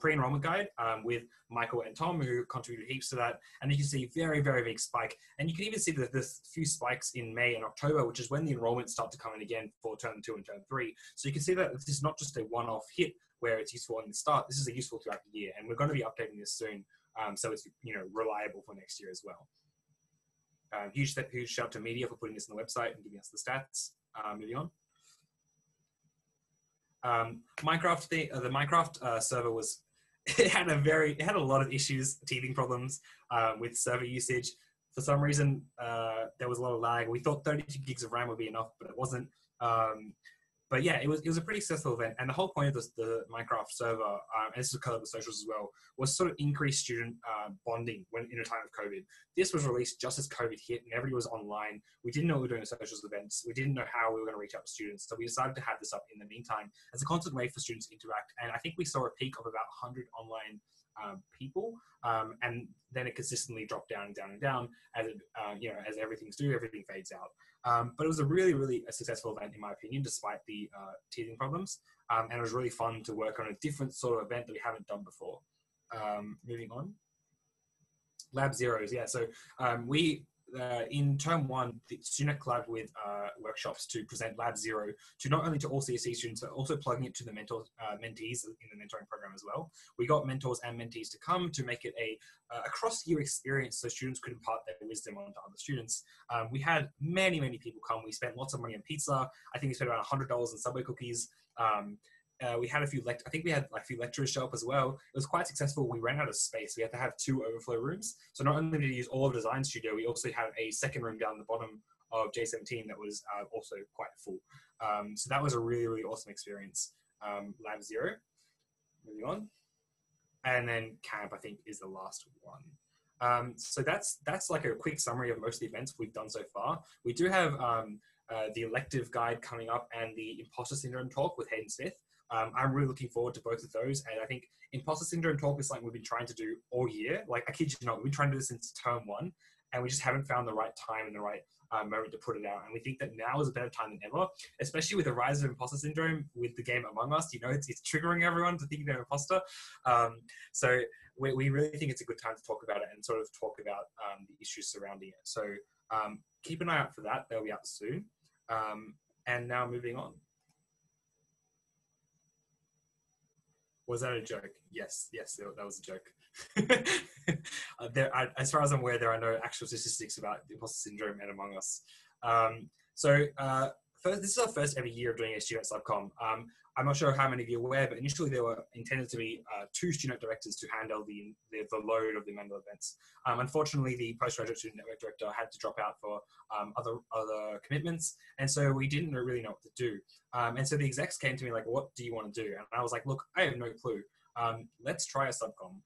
pre-enrollment guide with Michael and Tom, who contributed heaps to that. And you can see very, very big spike. And you can even see that there's a few spikes in May and October, which is when the enrollments start to come in again for term 2 and term 3. So you can see that this is not just a one-off hit where it's useful in the start. This is a useful throughout the year. And we're going to be updating this soon. So it's, reliable for next year as well. Huge shout out to media for putting this on the website and giving us the stats. Moving on. Minecraft, the Minecraft server was, it had a lot of issues, teething problems with server usage. For some reason, there was a lot of lag. We thought 32 gigs of RAM would be enough, but it wasn't. But yeah, it was a pretty successful event. And the whole point of the Minecraft server, and this is covered with socials as well, was sort of increase student bonding in a time of COVID. This was released just as COVID hit and everybody was online. We didn't know we were doing socials events. We didn't know how we were going to reach out to students. So we decided to have this up in the meantime as a constant way for students to interact. And I think we saw a peak of about 100 online people, and then it consistently dropped down and down and down as it, as everything's due, everything fades out. But it was a really, really successful event in my opinion, despite the teething problems, and it was really fun to work on a different sort of event that we haven't done before. Moving on. Lab Zeros, yeah. So we, in term one, the student collabed with workshops to present Lab Zero to not only to all CSE students, but also plugging it to the mentees in the mentoring program as well. We got mentors and mentees to come to make it a cross-year experience so students could impart their wisdom onto other students. We had many, many people come. We spent lots of money on pizza. I think we spent about $100 on Subway cookies. We had a few, I think we had a few lecturers show up as well. It was quite successful. We ran out of space. We had to have 2 overflow rooms. So not only did we use all of Design Studio, we also had a second room down the bottom of J17 that was also quite full. So that was a really, really awesome experience. Lab Zero, moving on. And then Camp, I think, is the last one. So that's like a quick summary of most of the events we've done so far. We do have the elective guide coming up and the imposter syndrome talk with Hayden Smith. I'm really looking forward to both of those. And I think imposter syndrome talk is something we've been trying to do all year. Like, I kid you not, we've been trying to do this since term 1, and we just haven't found the right time and the right moment to put it out. And we think that now is a better time than ever, especially with the rise of imposter syndrome with the game Among Us. It's triggering everyone to think they're an imposter. So we really think it's a good time to talk about it and sort of talk about the issues surrounding it. So keep an eye out for that. They'll be out soon. And now moving on. Was that a joke? Yes, that was a joke. As far as I'm aware, there are no actual statistics about the imposter syndrome and Among Us. This is our first ever year of doing a student subcom. I'm not sure how many of you are aware, but initially there were intended to be 2 student directors to handle the load of the mental events. Unfortunately, the postgraduate student network director had to drop out for other commitments, and so we didn't really know what to do. And so the execs came to me like, "What do you want to do?" And I was like, "Look, I have no clue. Let's try a subcom."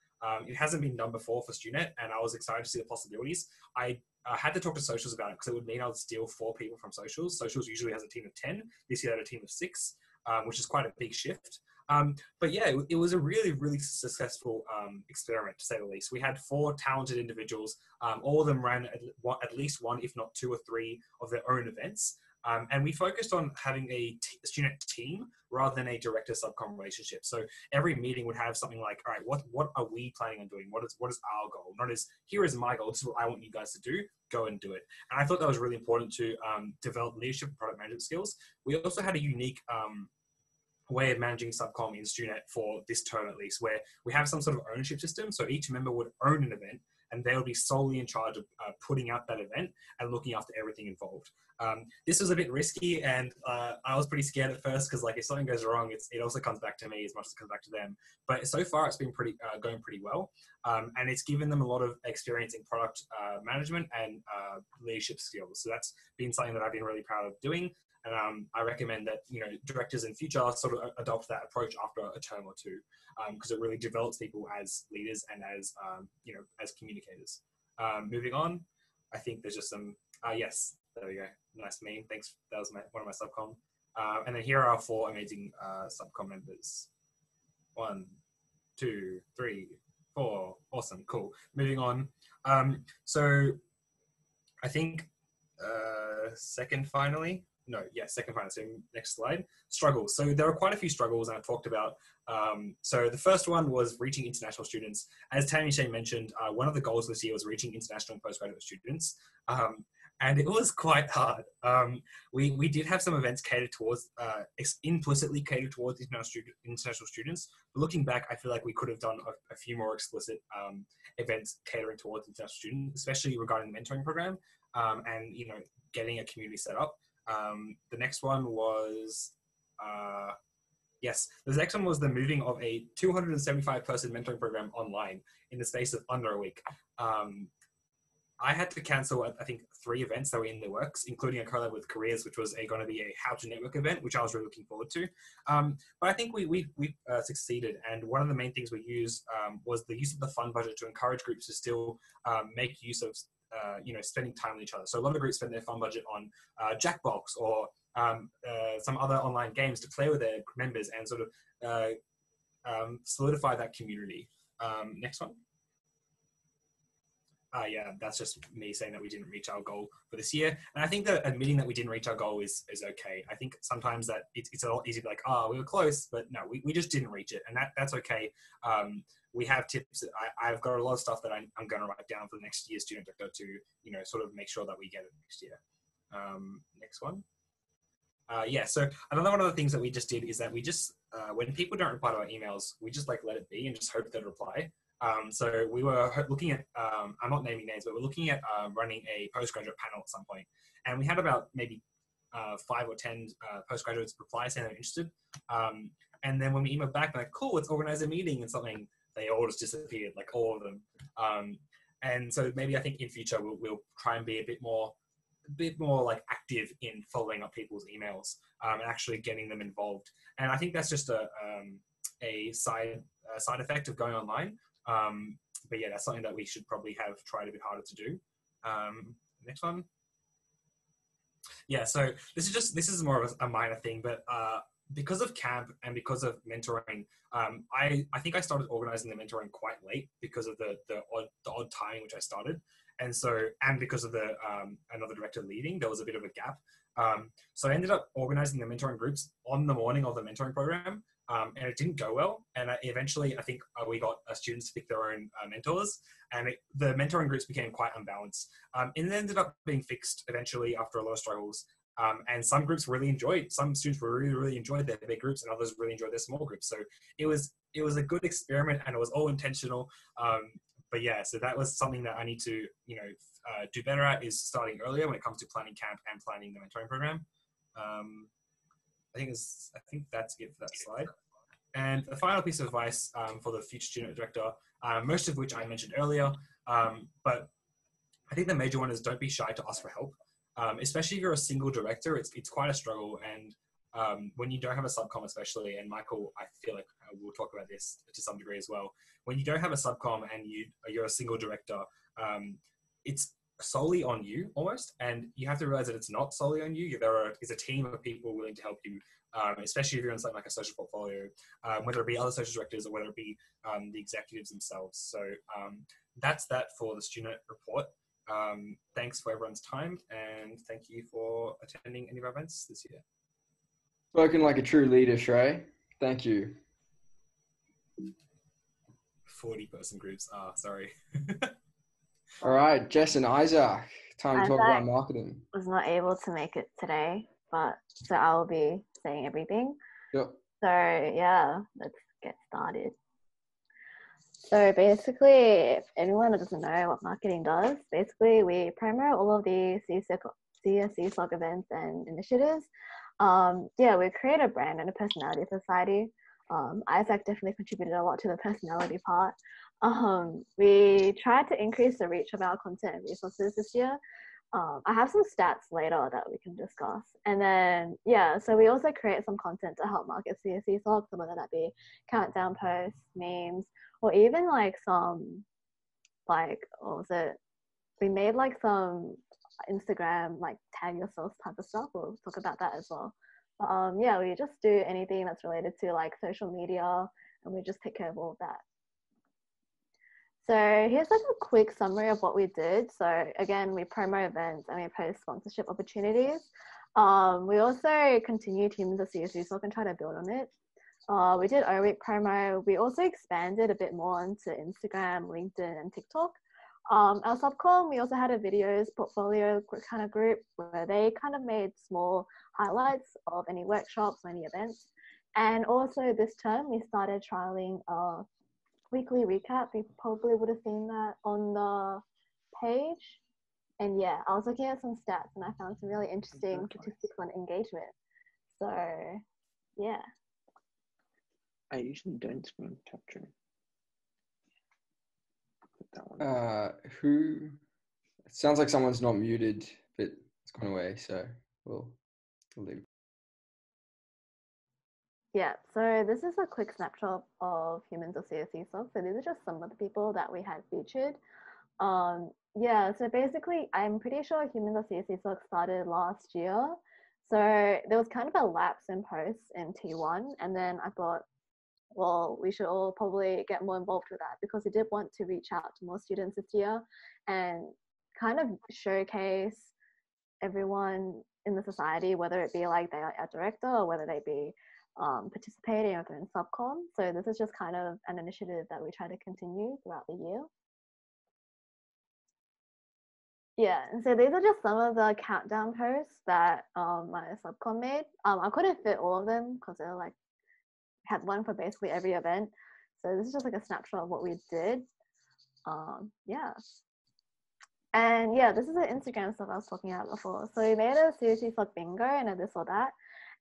It hasn't been done before for StuNet, and I was excited to see the possibilities. I had to talk to socials about it because it would mean I would steal 4 people from socials. Socials usually has a team of 10. This year they had a team of 6, which is quite a big shift. But yeah, it was a really, really successful experiment, to say the least. We had 4 talented individuals. All of them ran at least 1, if not 2 or 3 of their own events. And we focused on having a student team rather than a director subcom relationship. So every meeting would have something like, all right, what are we planning on doing? What is our goal? Not as, here is my goal, this is what I want you guys to do, go and do it. And I thought that was really important to develop leadership and product management skills. We also had a unique way of managing subcom in StuNet for this term at least, where we have some sort of ownership system. So each member would own an event, and they'll be solely in charge of putting out that event and looking after everything involved. This was a bit risky, and I was pretty scared at first because, like, if something goes wrong, it also comes back to me as much as it comes back to them. But so far, it's been going pretty well, and it's given them a lot of experience in product management and leadership skills. So that's been something that I've been really proud of doing. And I recommend that, directors in future sort of adopt that approach after a term or 2, because it really develops people as leaders and as, as communicators. Moving on, I think there's just some, yes, there we go. Nice meme. Thanks. That was one of my subcom. And then here are our 4 amazing subcom members. 1, 2, 3, 4. Awesome. Cool. Moving on. So I think second finally. So next slide. Struggles. So there are quite a few struggles and I've talked about. So the first one was reaching international students. As Tammy Shane mentioned, one of the goals this year was reaching international and postgraduate students. And it was quite hard. We did have some events catered towards, implicitly catered towards international students. But looking back, I feel like we could have done a few more explicit events catering towards international students, especially regarding the mentoring program and, getting a community set up. The next one was, the next one was the moving of a 275-person mentoring program online in the space of under a week. I had to cancel, I think, 3 events that were in the works, including a collab with Careers, which was going to be a How to Network event, which I was really looking forward to. But I think we succeeded. And one of the main things we used was the use of the fund budget to encourage groups to still make use of spending time with each other. So a lot of groups spend their fund budget on Jackbox or some other online games to play with their members and sort of solidify that community. Next one. Yeah, that's just me saying that we didn't reach our goal for this year. And I think that admitting that we didn't reach our goal is okay. I think sometimes that it's a lot easier to be like, oh, we were close, but no, we just didn't reach it. And that's okay. We have tips. I've got a lot of stuff that I'm going to write down for the next year's student director to, sort of make sure that we get it next year. Next one. Yeah, so another one of the things that we just did is that we just, when people don't reply to our emails, we just like let it be and just hope they'll reply. So we were looking at, I'm not naming names, but we're looking at running a postgraduate panel at some point. And we had about maybe 5 or 10 postgraduates reply saying they're interested. And then when we emailed back, like, cool, let's organize a meeting and something, they all just disappeared, like all of them. And so maybe I think in future we'll try and be a bit more like active in following up people's emails and actually getting them involved. And I think that's just a side effect of going online. But yeah, that's something that we should probably have tried a bit harder to do. Next one. Yeah, so this is more of a minor thing, but because of camp and because of mentoring, I think I started organizing the mentoring quite late because of the odd time which I started. And so, and because of the another director leaving, there was a bit of a gap. So I ended up organizing the mentoring groups on the morning of the mentoring program, and it didn't go well. And eventually, I think we got students to pick their own mentors, and the mentoring groups became quite unbalanced. And it ended up being fixed eventually after a lot of struggles. And some groups some students really enjoyed their big groups, and others really enjoyed their small groups. So it was a good experiment, and it was all intentional. But yeah, so that was something that I need to, do better at, is starting earlier when it comes to planning camp and planning the mentoring program. I think that's it for that slide. And the final piece of advice for the future student director, most of which I mentioned earlier, but I think the major one is don't be shy to ask for help. Especially if you're a single director, it's quite a struggle. And when you don't have a subcom especially, and Michael, I feel like we'll talk about this to some degree as well. When you don't have a subcom and you're a single director, it's solely on you almost. And you have to realize that it's not solely on you. There is a team of people willing to help you, especially if you're in something like a social portfolio, whether it be other social directors or whether it be the executives themselves. So that's that for the student report. Thanks for everyone's time, and thank you for attending any of our events this year. Spoken like a true leader, Shrey. Thank you. 40-person groups. Sorry. All right, Jess and Isaac, time to talk about marketing. Was not able to make it today, but so I'll be saying everything. Yep. So yeah, let's get started. So basically, if anyone doesn't know what marketing does, basically we promote all of the CSESoc events and initiatives. Yeah, we create a brand and a personality for society. Isaac definitely contributed a lot to the personality part. We tried to increase the reach of our content and resources this year. I have some stats later that we can discuss. And then, yeah, so we also create some content to help market CSESoc, whether that be countdown posts, memes, or even like some, like, what was it? We made like some Instagram, like tag yourself type of stuff. We'll talk about that as well. Yeah, we just do anything that's related to like social media, and we just take care of all of that. So here's like a quick summary of what we did. So again, we promo events and we post sponsorship opportunities. We also continued Humans of CSESoc and try to build on it. We did O-Week promo. We also expanded a bit more into Instagram, LinkedIn, and TikTok. Our subcom, we also had a videos portfolio kind of group where they kind of made small highlights of any workshops or any events. And also this term, we started trialing a weekly recap. You probably would have seen that on the page. And yeah, I was looking at some stats and I found some really interesting statistics on engagement. So yeah. I usually don't screen capture. Who? It sounds like someone's not muted, but it's gone away, so we'll leave. Yeah, so this is a quick snapshot of Humans of CSESoc. So these are just some of the people that we had featured. Yeah, so basically, I'm pretty sure Humans of CSESoc started last year. So there was kind of a lapse in posts in T1, and then I thought, well, we should all probably get more involved with that, because we did want to reach out to more students this year and kind of showcase everyone in the society, whether it be like they are a director or whether they be participating or they're in subcom. So this is just kind of an initiative that we try to continue throughout the year. Yeah, and so these are just some of the countdown posts that my subcom made. I couldn't fit all of them because they were like, had one for basically every event. So this is just like a snapshot of what we did. Yeah. And yeah, this is the Instagram stuff I was talking about before. So we made a CSESoc bingo and a this or that.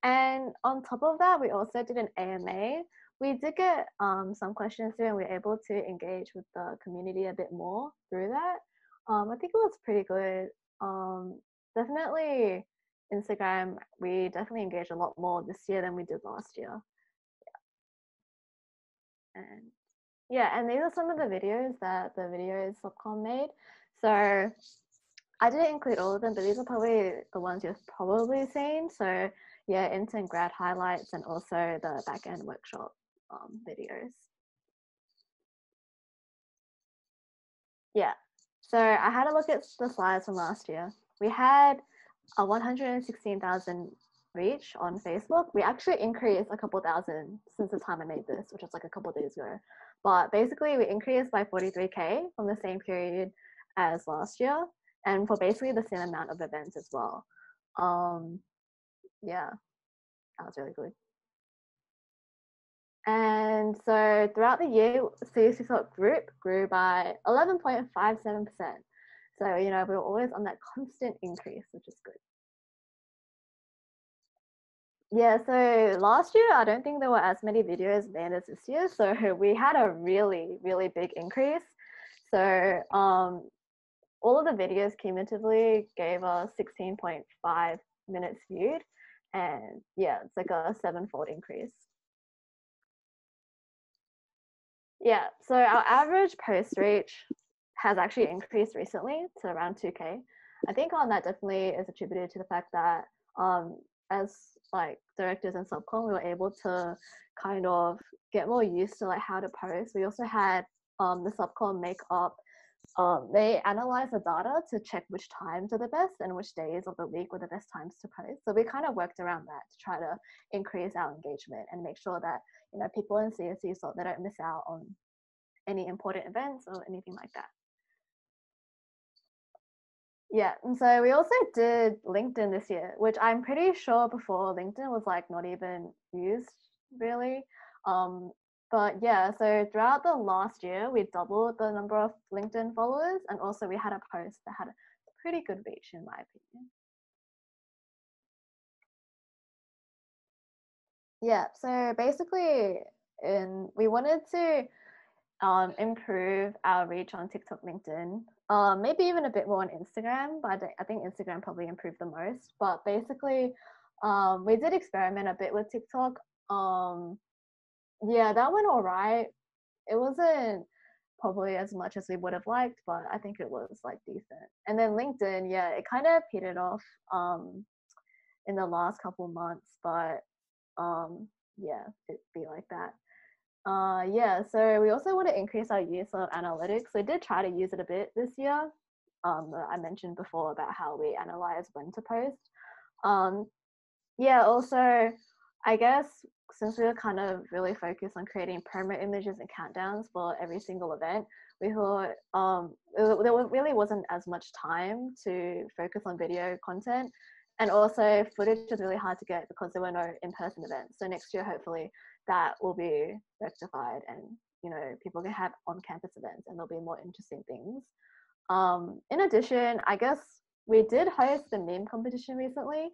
And on top of that, we also did an AMA. We did get some questions through and we were able to engage with the community a bit more through that. I think it was pretty good. Definitely Instagram, we definitely engaged a lot more this year than we did last year. And yeah, and these are some of the videos that the videos subcom made. So I didn't include all of them, but these are probably the ones you've probably seen. So yeah, intern grad highlights and also the back-end workshop videos. Yeah, so I had a look at the slides from last year. We had a 116,000 reach on Facebook. We actually increased a couple thousand since the time I made this, which was like a couple of days ago. But basically we increased by 43K from the same period as last year, and for basically the same amount of events as well. Yeah, that was really good. And so throughout the year, CSESoc group grew by 11.57%. So, you know, we were always on that constant increase, which is good. Yeah, so last year, I don't think there were as many videos then as this year. So we had a really, really big increase. So all of the videos cumulatively gave us 16.5 minutes viewed. And yeah, it's like a 7-fold increase. Yeah, so our average post reach has actually increased recently to around 2K. I think that definitely is attributed to the fact that as like directors and subcom, we were able to kind of get more used to like how to post. We also had the subcom make up, they analyze the data to check which times are the best and which days of the week were the best times to post. So we kind of worked around that to try to increase our engagement and make sure that, you know, people in CSE so they don't miss out on any important events or anything like that. Yeah, and so we also did LinkedIn this year, which I'm pretty sure before LinkedIn was like not even used really. But yeah, so throughout the last year, we doubled the number of LinkedIn followers, and also we had a post that had a pretty good reach in my opinion. Yeah, so basically we wanted to improve our reach on TikTok, LinkedIn, maybe even a bit more on Instagram, but I think Instagram probably improved the most. But basically, we did experiment a bit with TikTok. Yeah, that went all right. It wasn't probably as much as we would have liked, but I think it was like decent. And then LinkedIn, yeah, it kind of petered off in the last couple months, but yeah, it'd be like that. Yeah, so we also want to increase our use of analytics. We did try to use it a bit this year. I mentioned before about how we analyze when to post. Yeah, also, I guess since we were kind of really focused on creating promo images and countdowns for every single event, we thought there really wasn't as much time to focus on video content. And also footage is really hard to get because there were no in-person events. So next year, hopefully, that will be rectified and, you know, people can have on-campus events and there'll be more interesting things. In addition, I guess we did host the meme competition recently,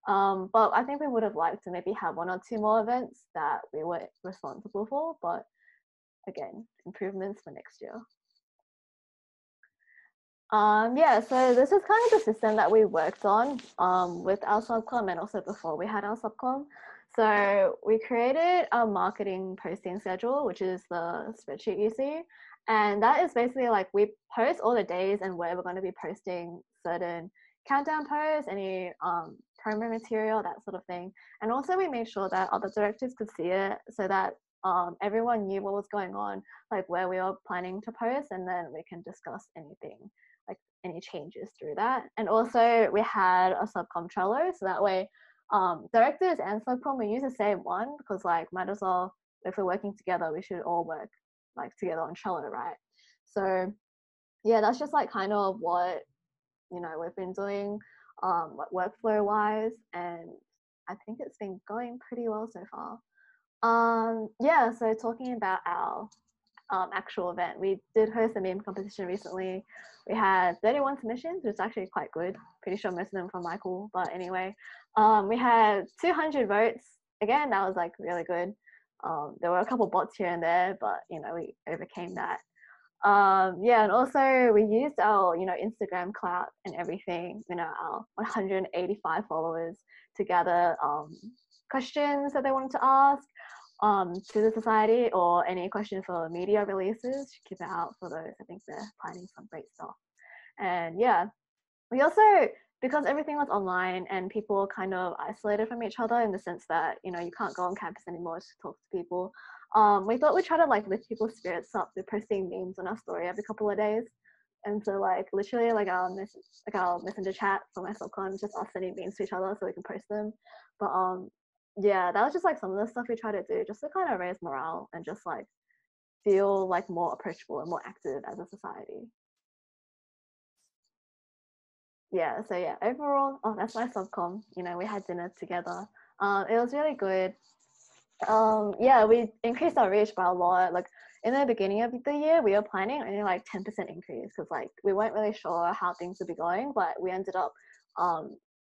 but I think we would have liked to maybe have 1 or 2 more events that we were responsible for, but again, improvements for next year. Yeah, so this is kind of the system that we worked on with our subcom and also before we had our subcom. So we created a marketing posting schedule, which is the spreadsheet you see. And that is basically like we post all the days and where we're going to be posting certain countdown posts, any promo material, that sort of thing. And also we made sure that other directors could see it so that everyone knew what was going on, like where we were planning to post, and then we can discuss anything, like any changes through that. And also we had a subcom Trello, so that way directors and subcom, we use the same one, because like might as well, if we're working together, we should all work like together on Trello, right? So yeah, that's just like kind of what, you know, we've been doing workflow wise, and I think it's been going pretty well so far. Yeah, so talking about our actual event, we did host a meme competition recently. We had 31 submissions, which is actually quite good. Pretty sure most of them from Michael, but anyway, we had 200 votes. Again, that was like really good. There were a couple bots here and there, but you know, we overcame that. Yeah, and also we used our, you know, Instagram clout and everything, you know, our 185 followers to gather questions that they wanted to ask to the society, or any questions for media releases. Keep it out for those. I think they're planning some great stuff. And yeah, we also, because everything was online and people were kind of isolated from each other in the sense that, you know, you can't go on campus anymore to talk to people. We thought we'd try to like lift people's spirits up through posting memes on our story every couple of days. And so like literally like our messenger chat for my subcon, just us sending memes to each other so we can post them. But yeah, that was just like some of the stuff we try to do just to kind of raise morale and just like feel like more approachable and more active as a society. Yeah, so yeah, overall, oh, that's my subcom. You know, we had dinner together. It was really good. Yeah, we increased our reach by a lot. Like in the beginning of the year, we were planning only like 10% increase, because like we weren't really sure how things would be going, but we ended up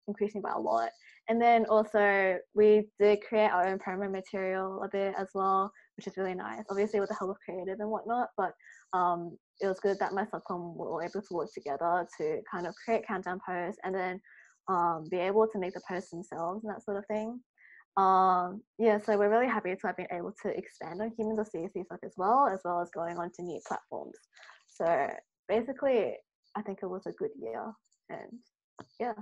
increasing by a lot. And then also we did create our own promo material a bit as well, which is really nice. Obviously with the help of creative and whatnot, but it was good that my subcom were able to work together to kind of create countdown posts, and then be able to make the posts themselves and that sort of thing. Yeah, so we're really happy to have been able to expand on Humans of CSESoc as well as going on to new platforms. So basically, I think it was a good year, and yeah.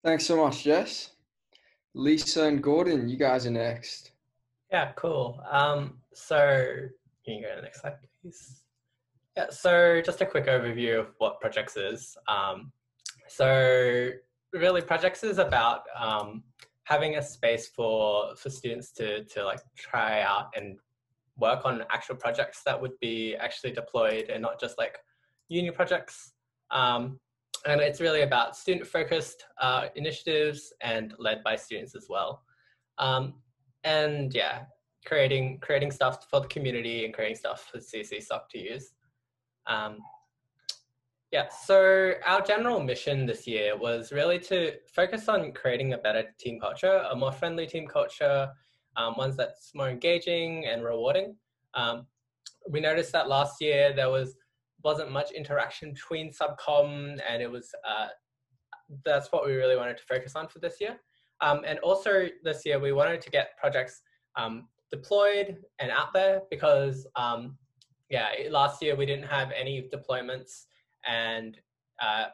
Thanks so much, Jess. Lisa and Gordon, you guys are next. Yeah, cool. So can you go to the next slide, please? Yeah, so just a quick overview of what Projects is. So really, Projects is about having a space for students to like try out and work on actual projects that would be actually deployed, and not just like uni projects. And it's really about student-focused initiatives and led by students as well. And yeah, creating stuff for the community and creating stuff for CSESoc to use. Yeah, so our general mission this year was really to focus on creating a better team culture, a more friendly team culture, one that's more engaging and rewarding. We noticed that last year there wasn't much interaction between subcom, and it was that's what we really wanted to focus on for this year. And also this year we wanted to get projects deployed and out there, because yeah, last year we didn't have any deployments, and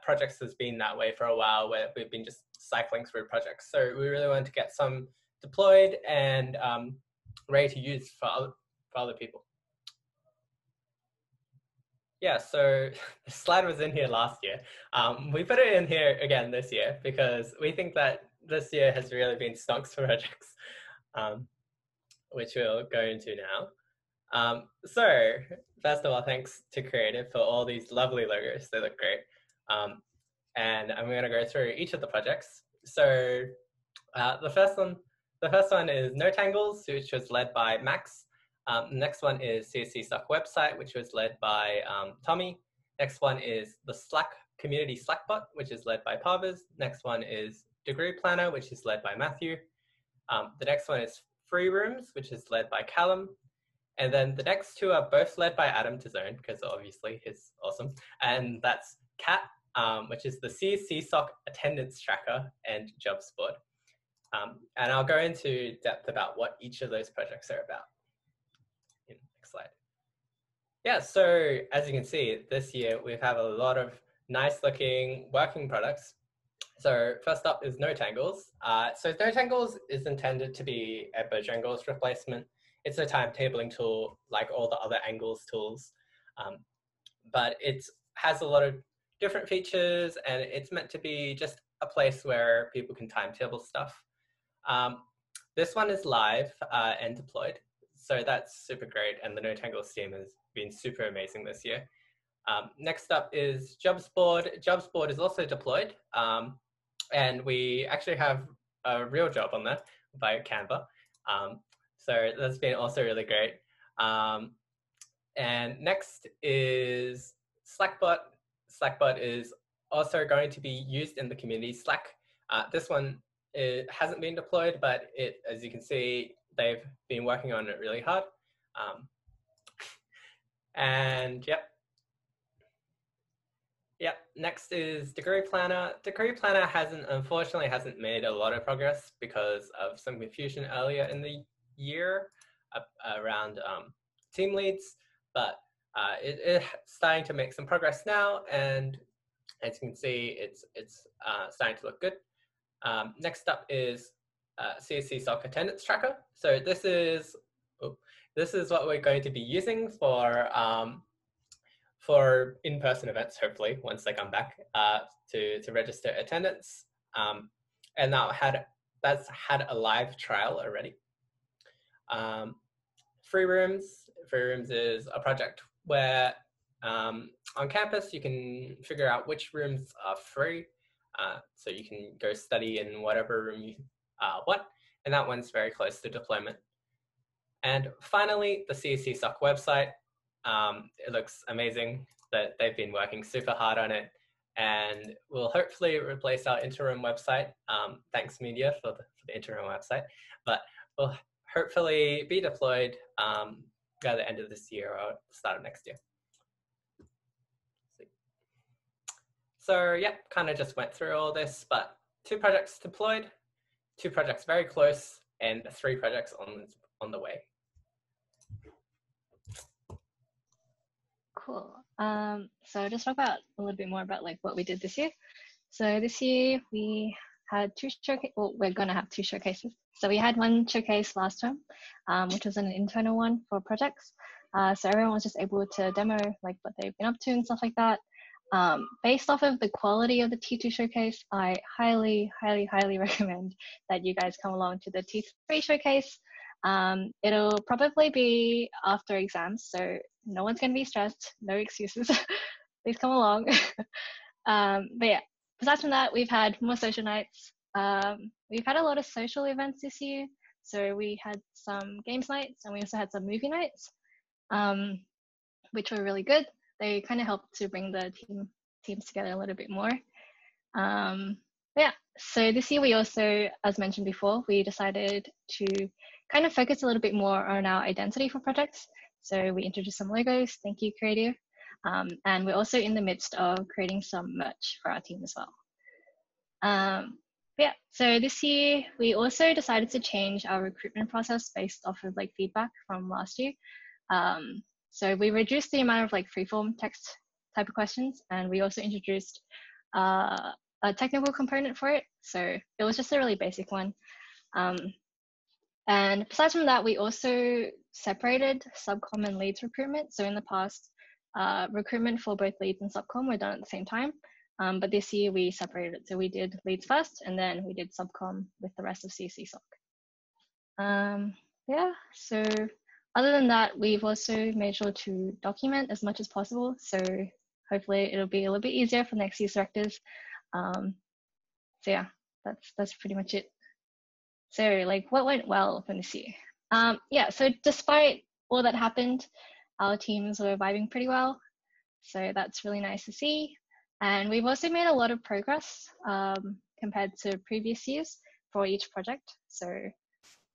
projects has been that way for a while, where we've been just cycling through projects. So we really wanted to get some deployed and ready to use for other people. Yeah, so the slide was in here last year. We put it in here again this year because we think that this year has really been stonks for projects, which we'll go into now. So first of all, thanks to Creative for all these lovely logos. They look great. And I'm going to go through each of the projects. So the first one is No Tangles, which was led by Max. The next one is CSESoc website, which was led by Tommy. Next one is the Slack community Slack bot, which is led by Parvez. Next one is Degree Planner, which is led by Matthew. The next one is Free Rooms, which is led by Callum. And then the next two are both led by Adam Tizone, because obviously he's awesome. And that's Cat, which is the CSESoc attendance tracker, and Jobs board. And I'll go into depth about what each of those projects are about. Next slide. Yeah, so as you can see, this year we have a lot of nice looking working products. So first up is No Tangles. So No Tangles is intended to be a Bojangles replacement. It's a timetabling tool like all the other Angles tools, but it has a lot of different features, and it's meant to be just a place where people can timetable stuff. This one is live and deployed, so that's super great, and the No Tangles team has been super amazing this year. Next up is Jobs Board. Jobs Board is also deployed, and we actually have a real job on there by Canva. So that's been also really great. And next is Slackbot. Slackbot is also going to be used in the community Slack. This one, it hasn't been deployed, but as you can see, they've been working on it really hard. And yep. Yep, next is Degree Planner. Degree Planner unfortunately hasn't made a lot of progress because of some confusion earlier in the year around team leads, but it's starting to make some progress now, and as you can see, it's starting to look good. Next up is CSESoc Attendance Tracker. So this is what we're going to be using for in-person events, hopefully, once they come back, to register attendance. And that's had a live trial already. Free Rooms. Free Rooms is a project where on campus you can figure out which rooms are free. So you can go study in whatever room you want. And that one's very close to deployment. And finally, the CSESoc website. It looks amazing that they've been working super hard on it, and we'll hopefully replace our interim website. Thanks media for the interim website, but we'll hopefully be deployed by the end of this year or start of next year. So yeah, kind of just went through all this, but 2 projects deployed, 2 projects very close, and 3 projects on the way. Cool. So just talk about a little bit more about like what we did this year. So this year we had 2 showcases. Well, we're gonna have 2 showcases. So we had one showcase last term, which was an internal one for projects. So everyone was just able to demo like what they've been up to and stuff like that. Based off of the quality of the T2 showcase, I highly recommend that you guys come along to the T3 showcase. It'll probably be after exams, so no one's going to be stressed, no excuses. Please come along. But yeah, besides from that, we've had more social nights. We've had a lot of social events this year. So we had some games nights, and we also had some movie nights, which were really good. They kind of helped to bring the teams together a little bit more. Yeah, so this year we also, as mentioned before, we decided to kind of focus a little bit more on our identity for projects. So we introduced some logos, thank you Creative. And we're also in the midst of creating some merch for our team as well. Yeah, so this year we also decided to change our recruitment process based off of like feedback from last year. So we reduced the amount of like freeform text type of questions, and we also introduced a technical component for it. So it was just a really basic one. And besides from that, we also separated subcom and leads recruitment. So in the past, recruitment for both leads and subcom were done at the same time. But this year we separated it. So we did leads first, and then we did subcom with the rest of CSESoc. Yeah, so other than that, we've also made sure to document as much as possible. So hopefully it'll be a little bit easier for next year's directors. So yeah, that's pretty much it. So like what went well from this year? Yeah, so despite all that happened, our teams were vibing pretty well. So that's really nice to see. And we've also made a lot of progress compared to previous years for each project. So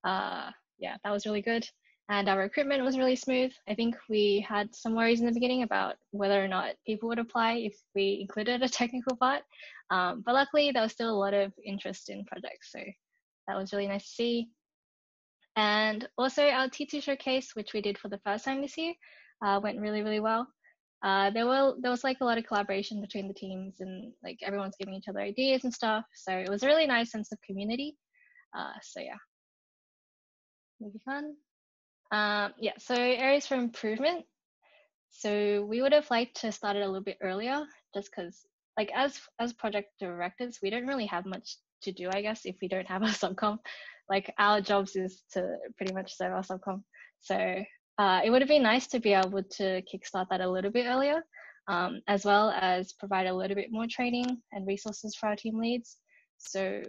yeah, that was really good. And our recruitment was really smooth. I think we had some worries in the beginning about whether or not people would apply if we included a technical part. But luckily, there was still a lot of interest in projects. So that was really nice to see. And also our T2 showcase, which we did for the first time this year, went really well. there was like a lot of collaboration between the teams, and like everyone's giving each other ideas and stuff. So it was a really nice sense of community. So yeah, it'll be fun. Yeah, so areas for improvement. So we would have liked to start it a little bit earlier, just because like as project directors, we don't really have much to do, I guess, if we don't have a subcom. Like our jobs is to pretty much serve our subcom. So it would have been nice to be able to kickstart that a little bit earlier, as well as provide a little bit more training and resources for our team leads. So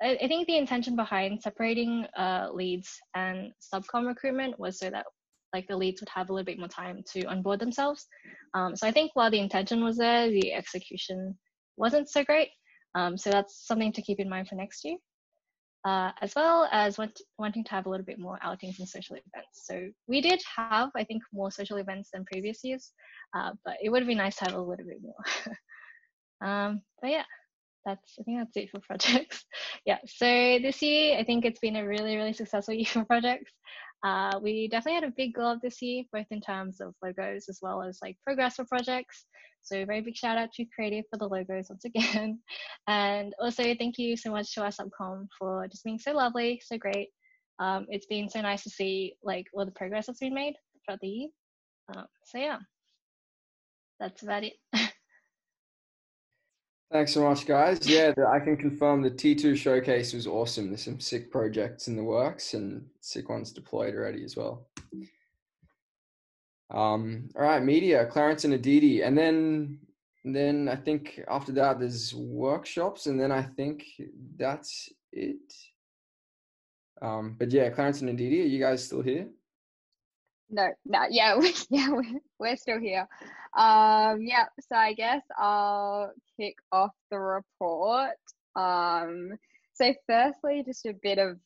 I think the intention behind separating leads and subcom recruitment was so that like the leads would have a little bit more time to onboard themselves. So I think while the intention was there, the execution wasn't so great. So that's something to keep in mind for next year, as well as wanting to have a little bit more outings and social events. So we did have, I think, more social events than previous years, but it would be nice to have a little bit more. But yeah. I think that's it for projects. Yeah, so this year, I think it's been a really, really successful year for projects. We definitely had a big goal this year, both in terms of logos as well as like progress for projects. So very big shout out to Creative for the logos once again. And also thank you so much to our subcom for just being so lovely, so great. It's been so nice to see like all the progress that's been made throughout the year. So yeah, that's about it. Thanks so much, guys. Yeah, I can confirm the T2 showcase was awesome. There's some sick projects in the works and sick ones deployed already as well. All right, media, Clarence and Aditi. And then I think after that there's workshops, and then I think that's it. But yeah, Clarence and Aditi, are you guys still here? No, yeah, we're still here. Yeah, so I guess I'll kick off the report. So firstly, just a bit of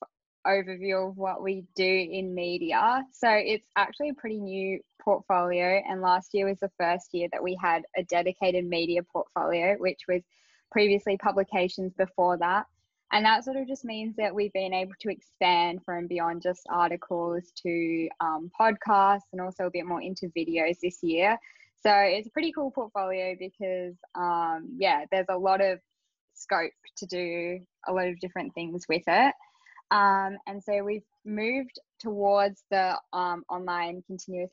overview of what we do in media. So it's actually a pretty new portfolio, and last year was the first year that we had a dedicated media portfolio, which was previously publications before that. And that sort of just means that we've been able to expand from beyond just articles to podcasts, and also a bit more into videos this year. So it's a pretty cool portfolio because, yeah, there's a lot of scope to do a lot of different things with it. And so we've moved towards the online continuous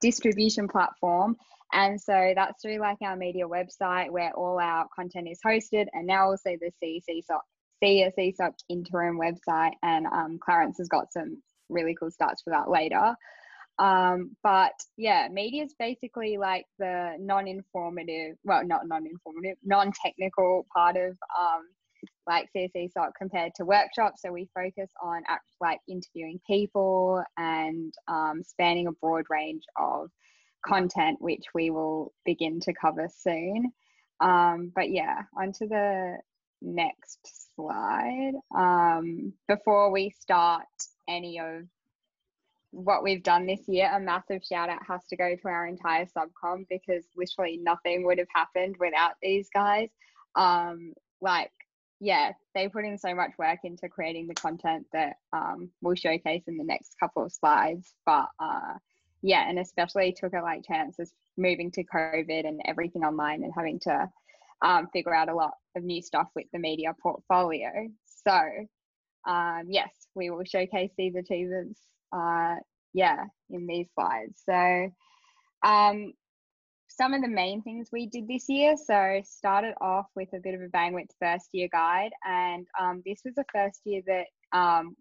distribution platform. And so that's through like our media website where all our content is hosted, and now also the CSESoc interim website. And Clarence has got some really cool stats for that later. But yeah, media is basically like the non-technical part of like CSESoc compared to workshops. So we focus on like interviewing people and spanning a broad range of content, which we will begin to cover soon. But yeah, onto the next slide. Before we start any of what we've done this year, a massive shout out has to go to our entire subcom, because literally nothing would have happened without these guys. Like, yeah, they put in so much work into creating the content that we'll showcase in the next couple of slides. But yeah, and especially took a like chances moving to COVID and everything online, and having to figure out a lot of new stuff with the media portfolio. So yes, we will showcase these achievements yeah, in these slides. So some of the main things we did this year. So started off with a bit of a bang with first year guide, and this was the first year that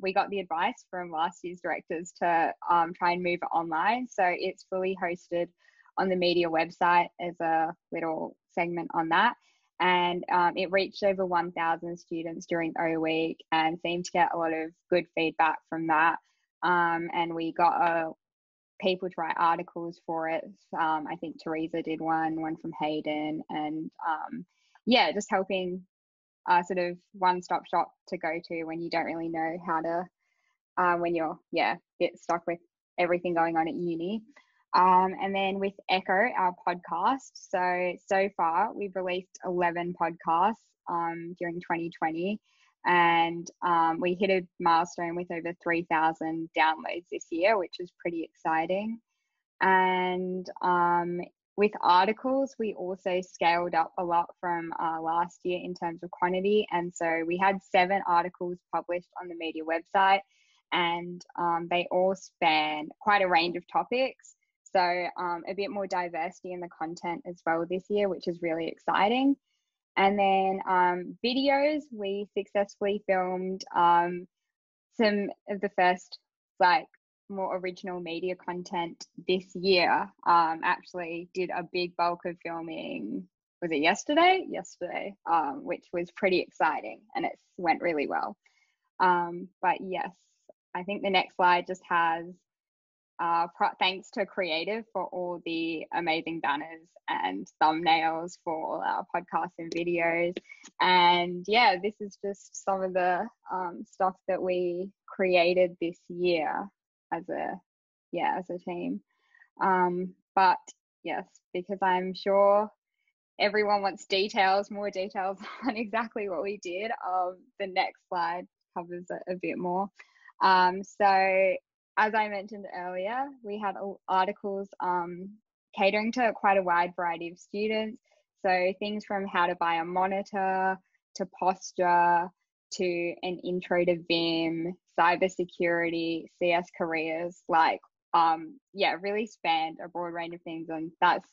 we got the advice from last year's directors to try and move it online. So it's fully hosted on the media website as a little segment on that. And it reached over 1,000 students during O Week and seemed to get a lot of good feedback from that. And we got people to write articles for it. I think Teresa did one from Hayden, and yeah, just helping sort of one-stop shop to go to when you don't really know how to, when you're, yeah, get stuck with everything going on at uni. And then with Echo, our podcast. So far we've released 11 podcasts during 2020. And we hit a milestone with over 3,000 downloads this year, which is pretty exciting. And with articles, we also scaled up a lot from last year in terms of quantity. And so we had 7 articles published on the media website, and they all span quite a range of topics. So a bit more diversity in the content as well this year, which is really exciting. And then videos, we successfully filmed some of the first like more original media content this year. Actually did a big bulk of filming, was it yesterday? Yesterday, which was pretty exciting, and it went really well. But yes, I think the next slide just has thanks to Creative for all the amazing banners and thumbnails for all our podcasts and videos. And yeah, this is just some of the stuff that we created this year as a team. But yes, because I'm sure everyone wants details, more details on exactly what we did. The next slide covers it a bit more. So as I mentioned earlier, we had articles catering to quite a wide variety of students. So things from how to buy a monitor, to posture, to an intro to Vim, cybersecurity, CS careers, like, really spanned a broad range of things. And that's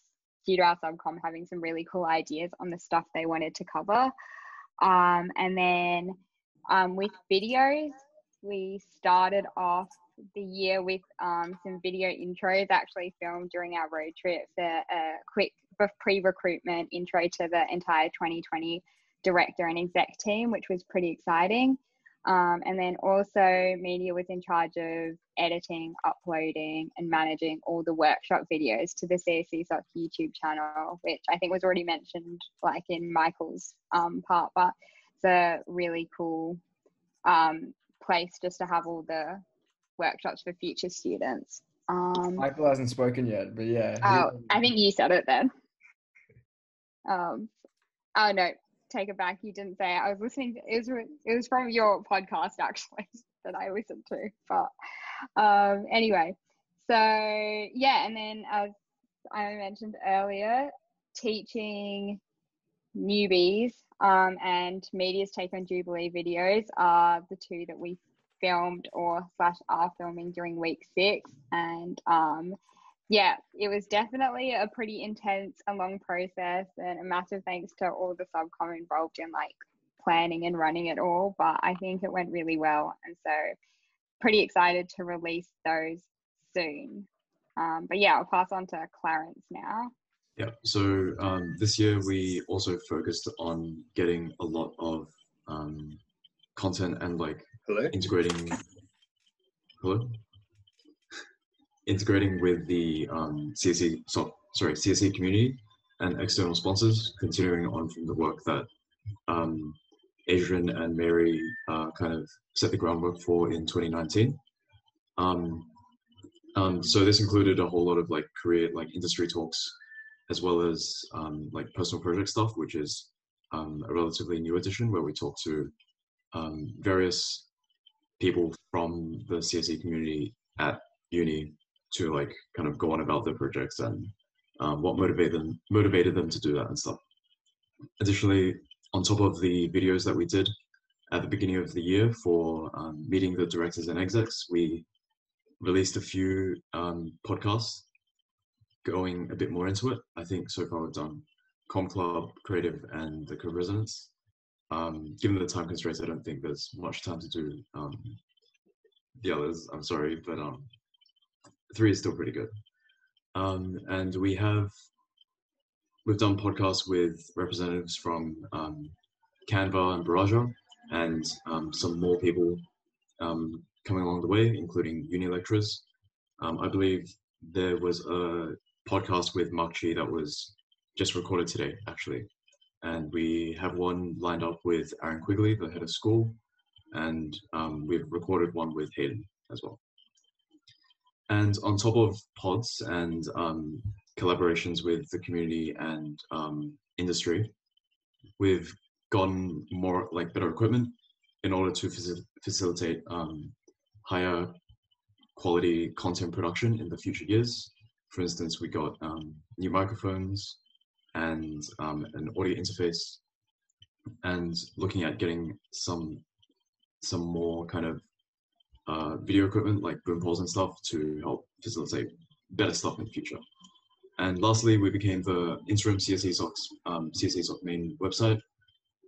due to our subcom having some really cool ideas on the stuff they wanted to cover. And then with videos, we started off the year with some video intros actually filmed during our road trip for a quick pre-recruitment intro to the entire 2020 director and exec team, which was pretty exciting. And then also media was in charge of editing, uploading and managing all the workshop videos to the CSESoc YouTube channel, which I think was already mentioned like in Michael's part, but it's a really cool place just to have all the workshops for future students. Michael hasn't spoken yet, but yeah. Oh, I think you said it then. Oh no, take it back. You didn't say it. I was listening. It was from your podcast actually that I listened to. But anyway, so yeah, and then as I mentioned earlier, teaching newbies and media's take on Jubilee videos are the 2 that we filmed or / are filming during week 6. And yeah, it was definitely a pretty intense and long process, and a massive thanks to all the subcom involved in like planning and running it all. But I think it went really well, and so pretty excited to release those soon. But yeah, I'll pass on to Clarence now. Yeah, so this year we also focused on getting a lot of content and like integrating with the CSE community and external sponsors, continuing on from the work that Adrian and Mary kind of set the groundwork for in 2019. So this included a whole lot of like industry talks, as well as like personal project stuff, which is a relatively new addition where we talk to various people from the CSE community at uni to like kind of go on about their projects and what motivated them to do that and stuff. Additionally, on top of the videos that we did at the beginning of the year for meeting the directors and execs, we released a few podcasts going a bit more into it. I think so far we've done Com Club, Creative, and the Co-Resonance. Given the time constraints, I don't think there's much time to do the others. I'm sorry, but 3 is still pretty good. And we've done podcasts with representatives from Canva and Baraja, and some more people coming along the way, including uni lecturers. I believe there was a podcast with Mark Chi that was just recorded today, actually. And we have one lined up with Aaron Quigley, the head of school, and we've recorded one with Hayden as well. And on top of pods and collaborations with the community and industry, we've gotten more better equipment in order to facilitate higher quality content production in the future years. for instance, we got new microphones and an audio interface, and looking at getting some more kind of video equipment like boom poles and stuff to help facilitate better stuff in the future. And lastly, we became the interim CSESoc main website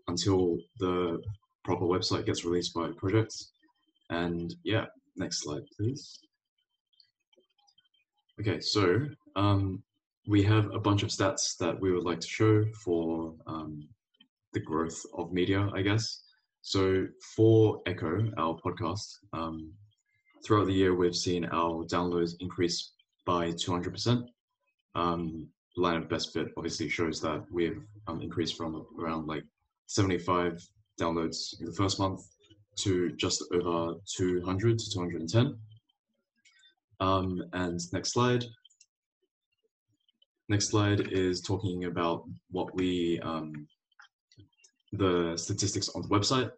until the proper website gets released by projects. And yeah, next slide, please. Okay, so we have a bunch of stats that we would like to show for the growth of media, I guess. So for Echo, our podcast, throughout the year, we've seen our downloads increase by 200%. Line of Best Fit obviously shows that we've increased from around like 75 downloads in the first month to just over 200 to 210. And next slide. Next slide is talking about what we, the statistics on the website.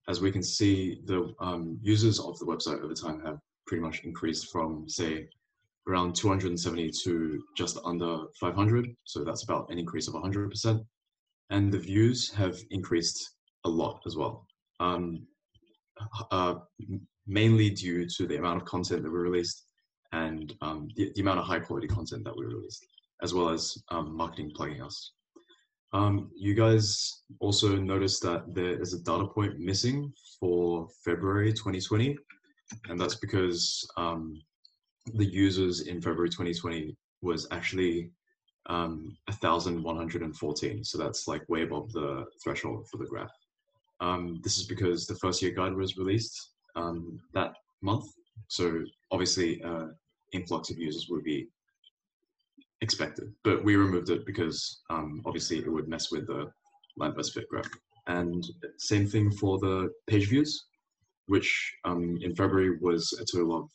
As we can see, the users of the website over time have pretty much increased from, say, around 270 to just under 500. So that's about an increase of 100%. And the views have increased a lot as well. Mainly due to the amount of content that we released and the amount of high quality content that we released, as well as marketing plugging us. You guys also noticed that there is a data point missing for February 2020, and that's because the users in February 2020 was actually 1,114. So that's like way above the threshold for the graph. This is because the first year guide was released that month. So obviously influx of users would be expected, but we removed it because obviously it would mess with the line best fit graph. And same thing for the page views, which in February was a total of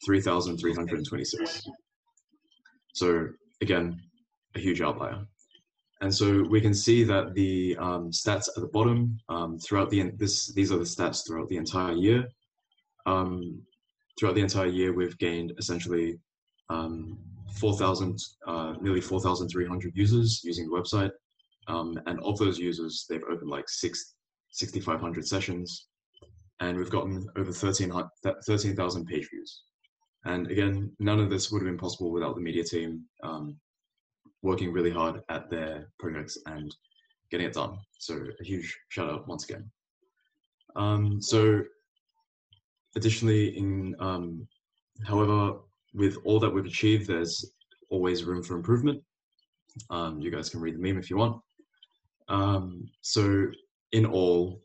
3,326. So again, a huge outlier. And so we can see that the stats at the bottom throughout these are the stats throughout the entire year. Throughout the entire year, we've gained essentially nearly 4,300 users using the website. And of those users, they've opened like 6,500 sessions. And we've gotten over 13,000 page views. And again, none of this would have been possible without the media team working really hard at their projects and getting it done. So a huge shout out once again. So additionally, however, with all that we've achieved, there's always room for improvement. You guys can read the meme if you want. So in all,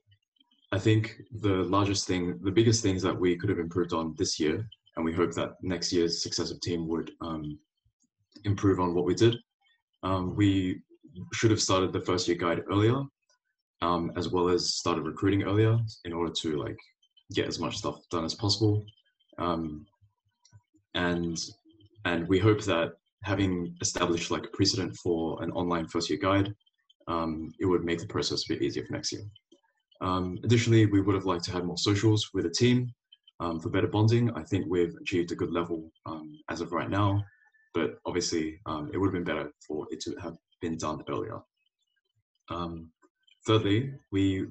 I think the biggest things that we could have improved on this year, and we hope that next year's successive team would improve on what we did. We should have started the first year guide earlier, as well as started recruiting earlier in order to like get as much stuff done as possible. And we hope that having established like a precedent for an online first year guide, it would make the process a bit easier for next year. Additionally, we would have liked to have more socials with a team for better bonding. I think we've achieved a good level as of right now, but obviously it would have been better for it to have been done earlier. Thirdly, we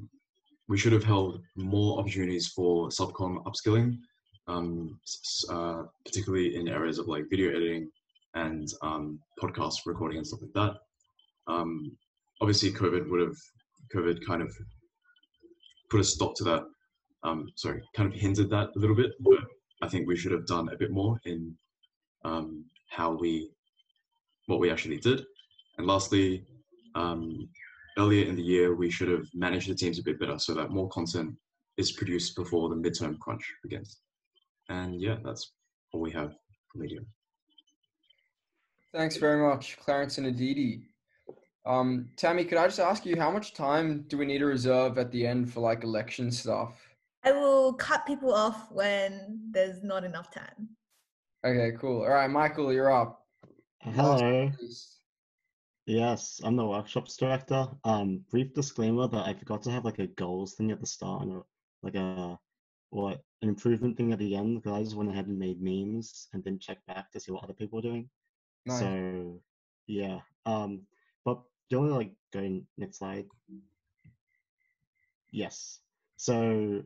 should have held more opportunities for subcom upskilling, particularly in areas of like video editing and podcast recording and stuff like that. Obviously, COVID kind of put a stop to that. Kind of hindered that a little bit, but I think we should have done a bit more in what we actually did. And lastly, earlier in the year, we should have managed the teams a bit better so that more content is produced before the midterm crunch begins. And yeah, that's all we have for media. Thanks very much, Clarence and Aditi. Tammy, could I just ask you, how much time do we need to reserve at the end for like election stuff? I will cut people off when there's not enough time. Okay, cool. All right, Michael, you're up. Hello. Yes, I'm the workshops director. Brief disclaimer that I forgot to have like a goals thing at the start and like an improvement thing at the end, because I just went ahead and made memes and then checked back to see what other people were doing. Nice. So yeah, but do you want to like go next slide? Yes. So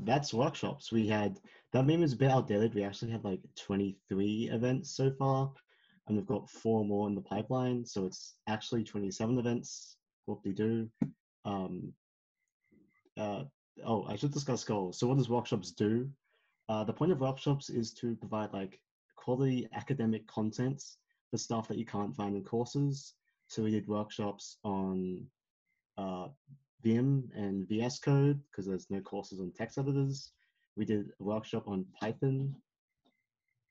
that's workshops. We had, that meme is a bit outdated. We actually had like 23 events so far, and we've got 4 more in the pipeline. So it's actually 27 events. What we do. Oh, I should discuss goals. So what does workshops do? The point of workshops is to provide like quality academic content for stuff that you can't find in courses. So we did workshops on Vim and VS Code because there's no courses on text editors. We did a workshop on Python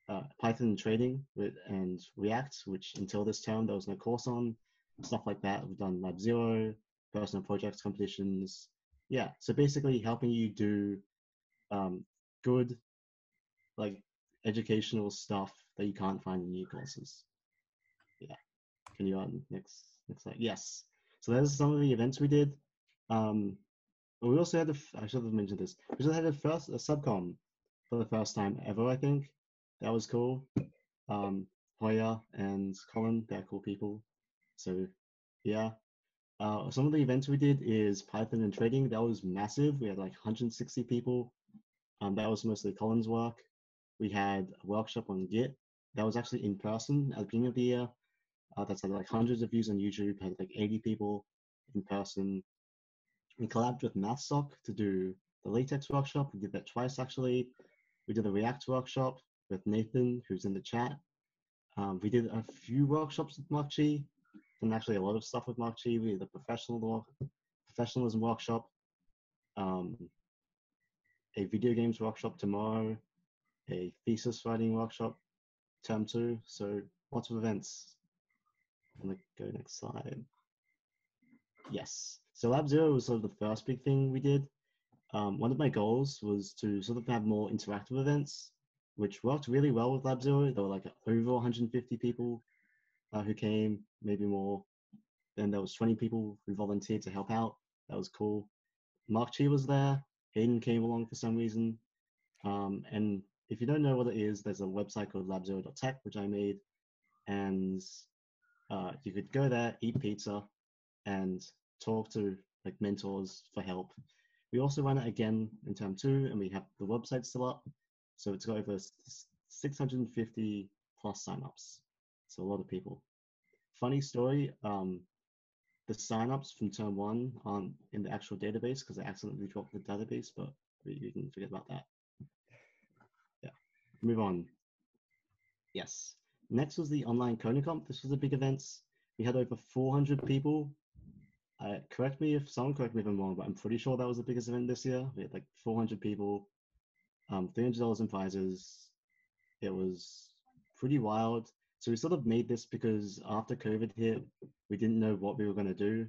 and trading and React, which until this term there was no course on. Stuff like that. We've done Lab Zero, personal projects competitions. Yeah, so basically helping you do good like educational stuff that you can't find in new courses. Yeah. Can you next slide? Yes. So there's some of the events we did. We also had I should have mentioned this. We just had a subcom for the first time ever, I think. That was cool. Hoya and Colin, they're cool people. So yeah. Some of the events we did is Python and trading. That was massive. We had like 160 people. That was mostly Colin's work. We had a workshop on Git. That was actually in person at the beginning of the year. That's had like hundreds of views on YouTube, had like 80 people in person. We collabed with CSESoc to do the latex workshop. We did that twice actually. We did a React workshop with Nathan, who's in the chat. We did a few workshops with Mark Chi, and actually a lot of stuff with Mark Chi. We did a professionalism workshop, a video games workshop tomorrow, a thesis writing workshop, term 2. So lots of events. I'm gonna go next slide. Yes. So Lab Zero was sort of the first big thing we did. One of my goals was to sort of have more interactive events, which worked really well with Lab Zero. There were like over 150 people who came, maybe more. Then there was 20 people who volunteered to help out. That was cool. Mark Chi was there. Hayden came along for some reason. And if you don't know what it is, there's a website called labzero.tech, which I made. And you could go there, eat pizza, and talk to like mentors for help. We also run it again in term 2, and we have the website still up. So it's got over 650 plus signups. So a lot of people. Funny story, the signups from term 1 aren't in the actual database because I accidentally dropped the database, but you can forget about that. Yeah, move on. Yes. Next was the online coding comp. This was a big event. We had over 400 people. Correct me if I'm wrong, but I'm pretty sure that was the biggest event this year. We had like 400 people, $300 in prizes. It was pretty wild. So we sort of made this because after COVID hit, we didn't know what we were going to do.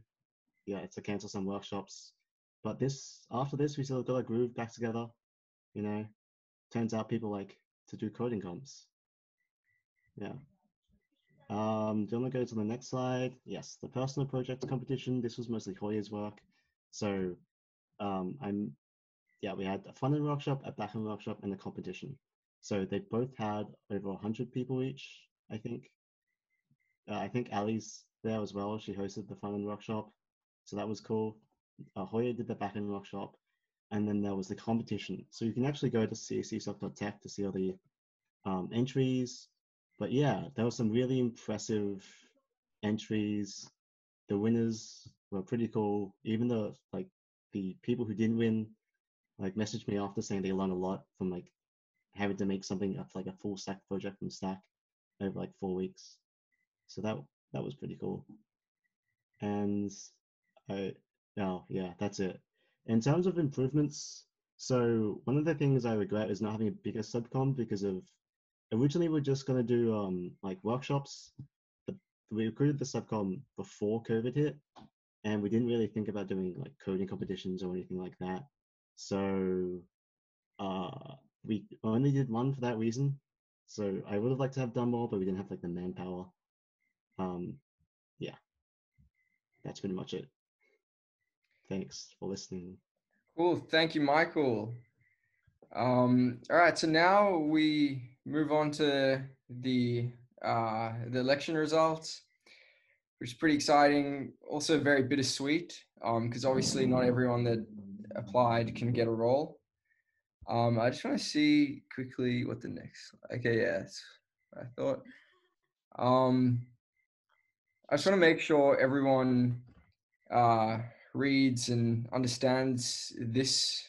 Yeah, it's to cancel some workshops. But after this, we sort of got a groove back together. You know, turns out people like to do coding comps. Yeah. Do you want to go to the next slide? Yes, the personal project competition. This was mostly Hoya's work. So we had a front-end workshop, a back-end workshop, and a competition. So they both had over 100 people each, I think. I think Ali's there as well. She hosted the front-end workshop. So that was cool. Hoya did the back-end workshop. And then there was the competition. So you can actually go to CSESoc.tech to see all the entries. But yeah, there were some really impressive entries. The winners were pretty cool. Even though like the people who didn't win like messaged me after saying they learned a lot from like having to make something up like a full stack project from stack over like 4 weeks. So that was pretty cool. And yeah, that's it. In terms of improvements, so one of the things I regret is not having a bigger subcom because of originally we're just gonna do like workshops. But we recruited the subcom before COVID hit, and we didn't really think about doing like coding competitions or anything like that. So we only did one for that reason. So I would have liked to have done more, but we didn't have like the manpower. Yeah, that's pretty much it. Thanks for listening. Cool. Thank you, Michael. All right, so now we move on to the the election results, which is pretty exciting. Also very bittersweet, because obviously not everyone that applied can get a role. I just want to see quickly what the next. Okay, yeah, that's what I thought. I just want to make sure everyone reads and understands this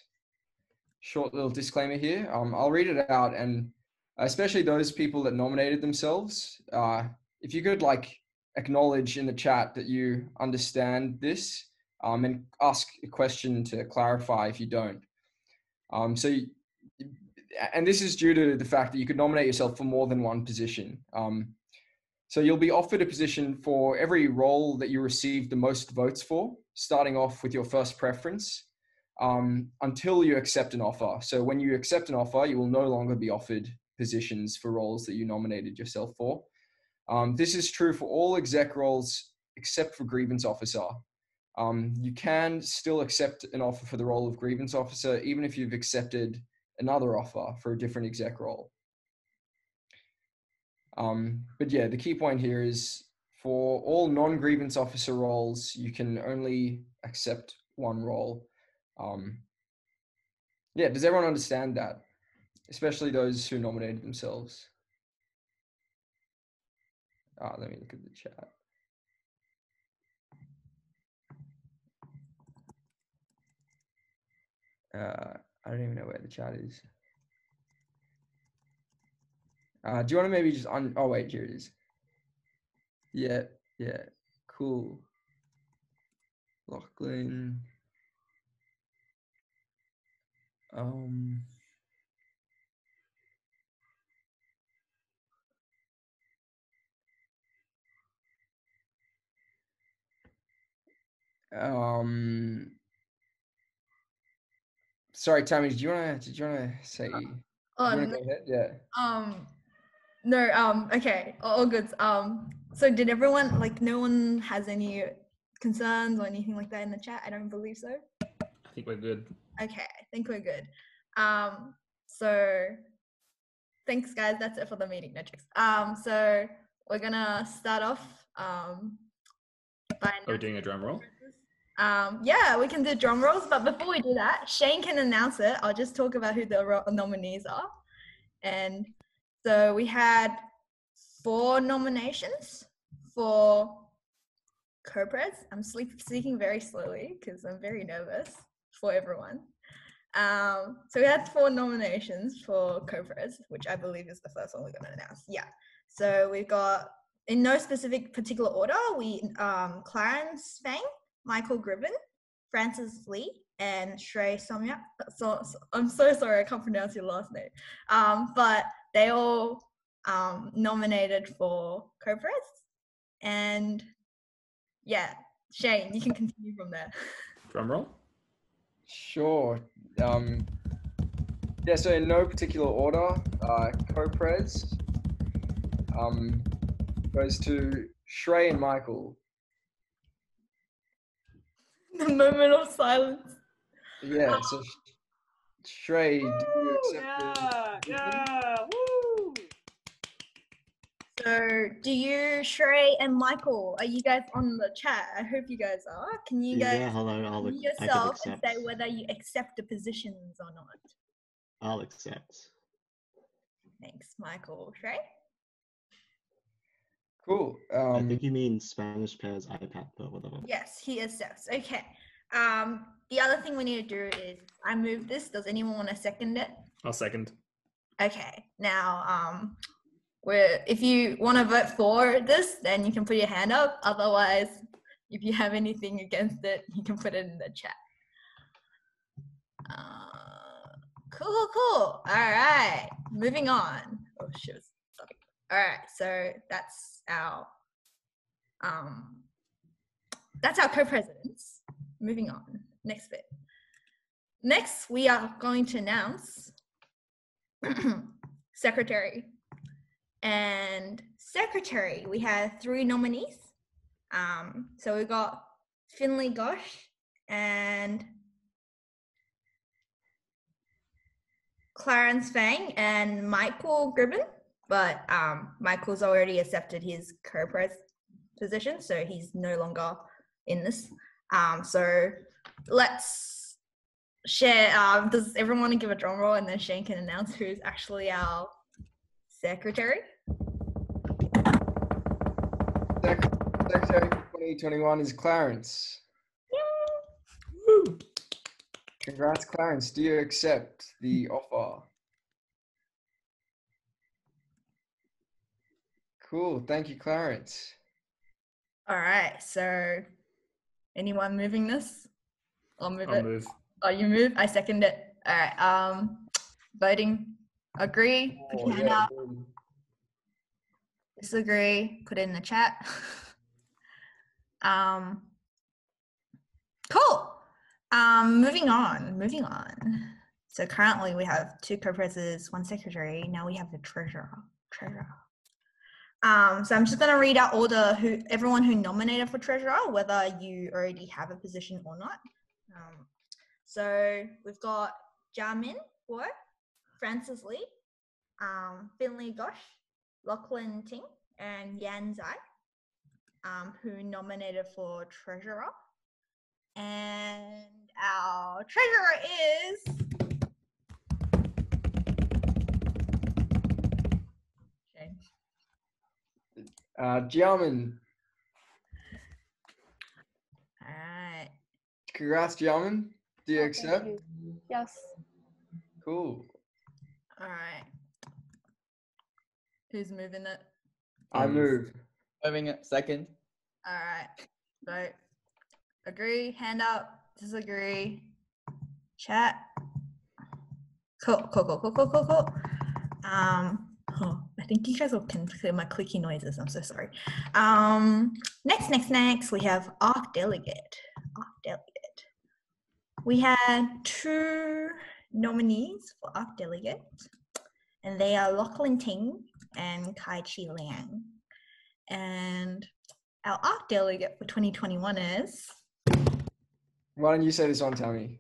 short little disclaimer here. I'll read it out, and especially those people that nominated themselves, if you could like acknowledge in the chat that you understand this, and ask a question to clarify if you don't. And this is due to the fact that you could nominate yourself for more than one position. So you'll be offered a position for every role that you receive the most votes for, starting off with your first preference, until you accept an offer. So when you accept an offer, you will no longer be offered positions for roles that you nominated yourself for. This is true for all exec roles except for grievance officer. You can still accept an offer for the role of grievance officer, even if you've accepted another offer for a different exec role. But yeah, the key point here is for all non-grievance officer roles, you can only accept one role. Yeah, does everyone understand that? Especially those who nominated themselves. Let me look at the chat. I don't even know where the chat is. Do you want to maybe just oh wait, here it is. Yeah, cool. Lachlan. Sorry, Tammy, did you wanna say? Oh, you wanna go ahead? Yeah. No, okay, all good. So did everyone, like, no one has any concerns or anything like that in the chat? I don't believe so. I think we're good. Okay, I think we're good. So thanks, guys. That's it for the meeting. No jokes. So we're gonna start off by Are we doing a drum roll? yeah, we can do drum rolls, but before we do that, Shane can announce it. I'll just talk about who the nominees are. And so we had 4 nominations for co-pres. I'm speaking very slowly because I'm very nervous for everyone. So we had 4 nominations for co-pres, which I believe is the first one we're going to announce. Yeah. So we've got, in no specific particular order, Clarence Fang, Michael Gribben, Francis Lee, and Shrey Somya. So I'm so sorry I can't pronounce your last name. But they all nominated for co-pres. And yeah, Shane, you can continue from there. Drum roll. Sure. Yeah, so in no particular order, co-pres goes to Shrey and Michael. The moment of silence. Yeah, so Shrey, do you accept woo! So do you, Shrey and Michael, are you guys on the chat? I hope you guys are. Can you guys hello, unmute yourself and say whether you accept the positions or not? I'll accept. Thanks, Michael. Shrey? Cool. I think you mean Spanish pairs iPad, but whatever. Yes, he accepts. Okay. The other thing we need to do is I move this. Does anyone want to second it? I'll second. Okay. Now, if you want to vote for this, then you can put your hand up. Otherwise, if you have anything against it, you can put it in the chat. Cool. All right. Moving on. Oh, shit. Sorry. All right. So that's our co-presidents. Moving on. Next bit. Next, we are going to announce secretary. And secretary, we have 3 nominees. So we got Finley Gosh and Clarence Fang and Michael Gribben but Michael's already accepted his co-pres position, so he's no longer in this. So let's share. Does everyone want to give a drum roll, and then Shane can announce who's actually our secretary? Secretary for 2021 is Clarence. Woo! Congrats, Clarence. Do you accept the offer? Cool. Thank you, Clarence. All right. So, anyone moving this? I'll move it. Move. Oh, you move. I second it. All right. Voting. Agree. Put your hand up. Disagree. Put it in the chat. Cool. Moving on. So currently we have 2 co-presidents, 1 secretary. Now we have the treasurer. So I'm just gonna read out all everyone who nominated for treasurer, whether you already have a position or not. So we've got Jamin Guo, Francis Lee, Finley Gosh, Lachlan Ting, and Yan Zai, who nominated for treasurer. And our treasurer is Shane. Jiamin. All right. Congrats, Jiamin. Do you accept? Thank you. Yes. Cool. All right. Who's moving it? I move. Moving it. Second. All right. Vote. Agree. Hand up. Disagree. Chat. Cool. I think you guys all can hear my clicky noises. I'm so sorry. Next, we have ARC delegate. We had 2 nominees for ARC delegate, and they are Lachlan Ting and Kai Chi Liang. And our ARC delegate for 2021 is. Why don't you say this one, Tammy?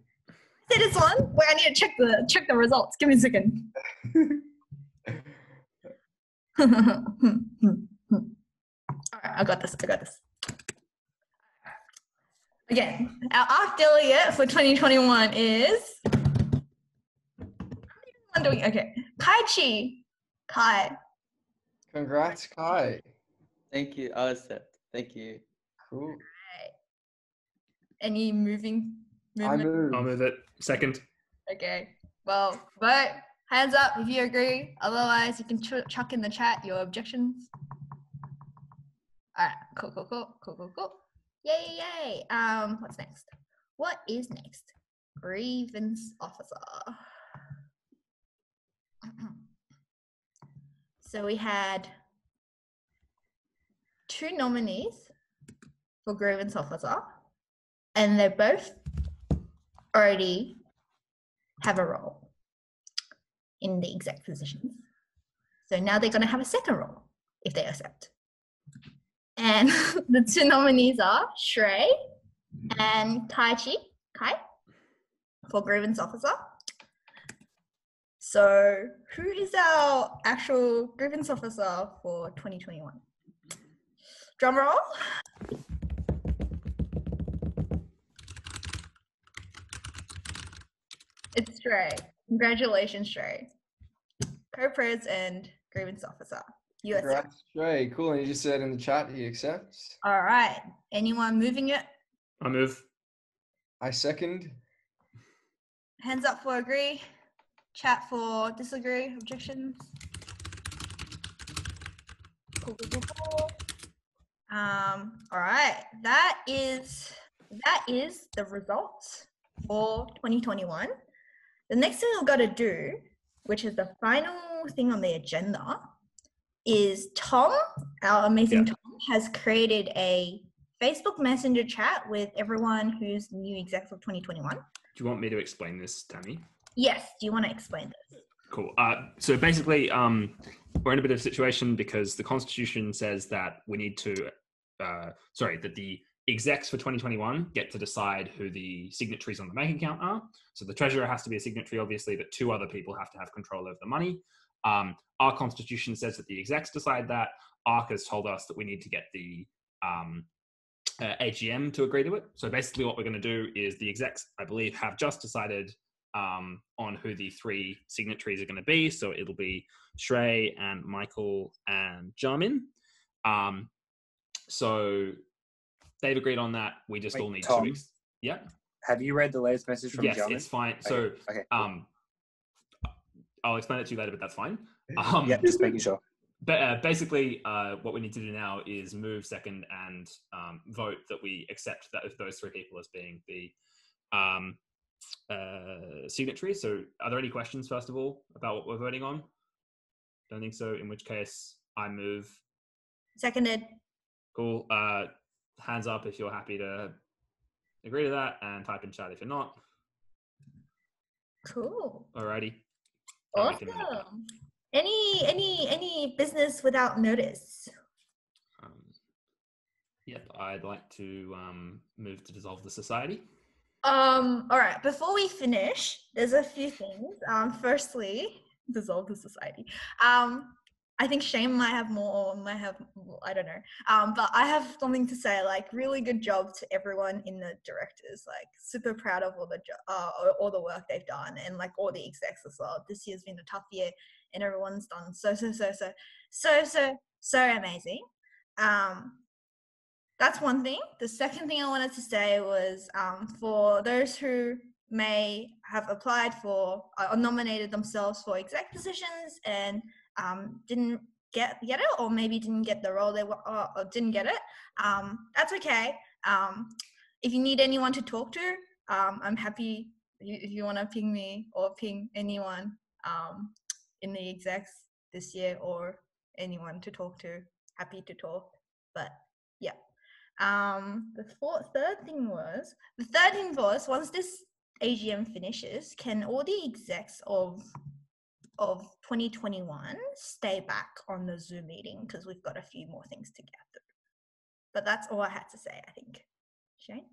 Say this one. Wait, I need to check the results. Give me a second. All right, I got this. Again, our ARC delegate for 2021 is. I'm doing okay. Kai. Congrats, Kai. Thank you. I'll accept. Thank you. Cool. Right. Any movement? I move. I'll move it. Second. Okay. Well, vote. Hands up if you agree. Otherwise, you can chuck in the chat your objections. All right. Cool. Yay. What's next? What is next? Grievance officer. So we had 2 nominees for grievance officer, and they both already have a role in the exec positions. So now they're going to have a second role if they accept. And the 2 nominees are Shrey and Kai for grievance officer. So who is our actual grievance officer for 2021? Drum roll. It's Shrey. Congratulations, Shrey. Co-pres and grievance officer. You accept. Congrats, Shrey. Cool. And he just said in the chat he accepts. All right. Anyone moving it? I move. I second. Hands up for agree. Chat for disagree. Objections. Cool. All right. That is the results for 2021. The next thing we've got to do, which is the final thing on the agenda, is Tom, our amazing Tom, has created a Facebook Messenger chat with everyone who's new exec for 2021. Do you want me to explain this, Tammy? Yes. Do you want to explain this? Cool. So basically, we're in a bit of a situation because the Constitution says that we need to, that the execs for 2021 get to decide who the signatories on the bank account are. So the treasurer has to be a signatory, obviously, but 2 other people have to have control over the money. Our constitution says that the execs decide that. ARC has told us that we need to get the AGM to agree to it. So basically what we're going to do is the execs, I believe, have just decided on who the 3 signatories are going to be. So it'll be Shrey and Michael and Jamin. So they've agreed on that. We just all need Tom, 2 weeks. Yeah. Have you read the latest message from Yes, Jamin? it's fine. Okay. So Okay. I'll explain it to you later, but that's fine. Yeah, just making sure. But basically, what we need to do now is move second and vote that we accept that those 3 people as being the signatories. So are there any questions, first of all, about what we're voting on? Don't think so, in which case I move. Seconded. Cool. Hands up if you're happy to agree to that, and type in chat if you're not. Cool. Alrighty. Awesome. Any business without notice? Yep, I'd like to move to dissolve the society. All right, before we finish, there's a few things. Firstly, dissolve the society. I think Shane might have more, I don't know. But I have something to say, like, really good job to everyone in the directors. Like, super proud of all the work they've done, and like all the execs as well. This year's been a tough year, and everyone's done so amazing. That's one thing. The second thing I wanted to say was for those who may have applied for or nominated themselves for exec positions and didn't get it, or maybe didn't get the role they were, or didn't get it, that's okay. If you need anyone to talk to, I'm happy. If you want to ping me or ping anyone in the execs this year, or anyone to talk to, happy to talk. But yeah. The third thing was, once this AGM finishes, can all the execs of 2021 stay back on the Zoom meeting, because we've got a few more things to get through. But that's all I had to say, I think. Shane?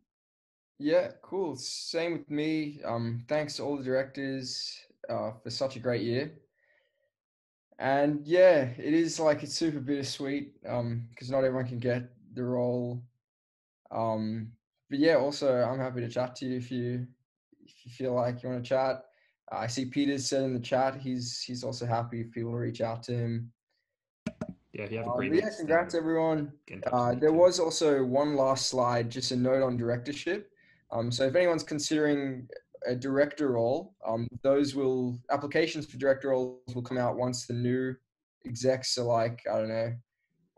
Yeah, cool. Same with me. Thanks to all the directors for such a great year. And yeah, it's super bittersweet because not everyone can get the role. But yeah, also I'm happy to chat to you if you feel like you want to chat. I see Peter's said in the chat he's also happy if people reach out to him. Yeah, if you have agreements. Yeah, congrats everyone. Get in touch with me There too. was also one last slide, just a note on directorship. So if anyone's considering a director role, applications for director roles will come out once the new execs are I don't know,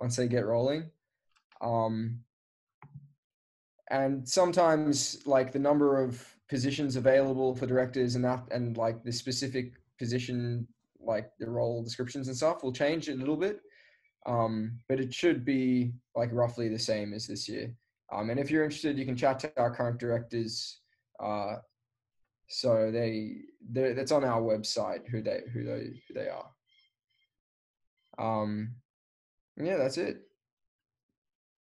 once they get rolling. And sometimes the number of positions available for directors and the specific position, the role descriptions and stuff will change a little bit. But it should be roughly the same as this year. And if you're interested, you can chat to our current directors. So that's on our website who they are. Yeah, that's it.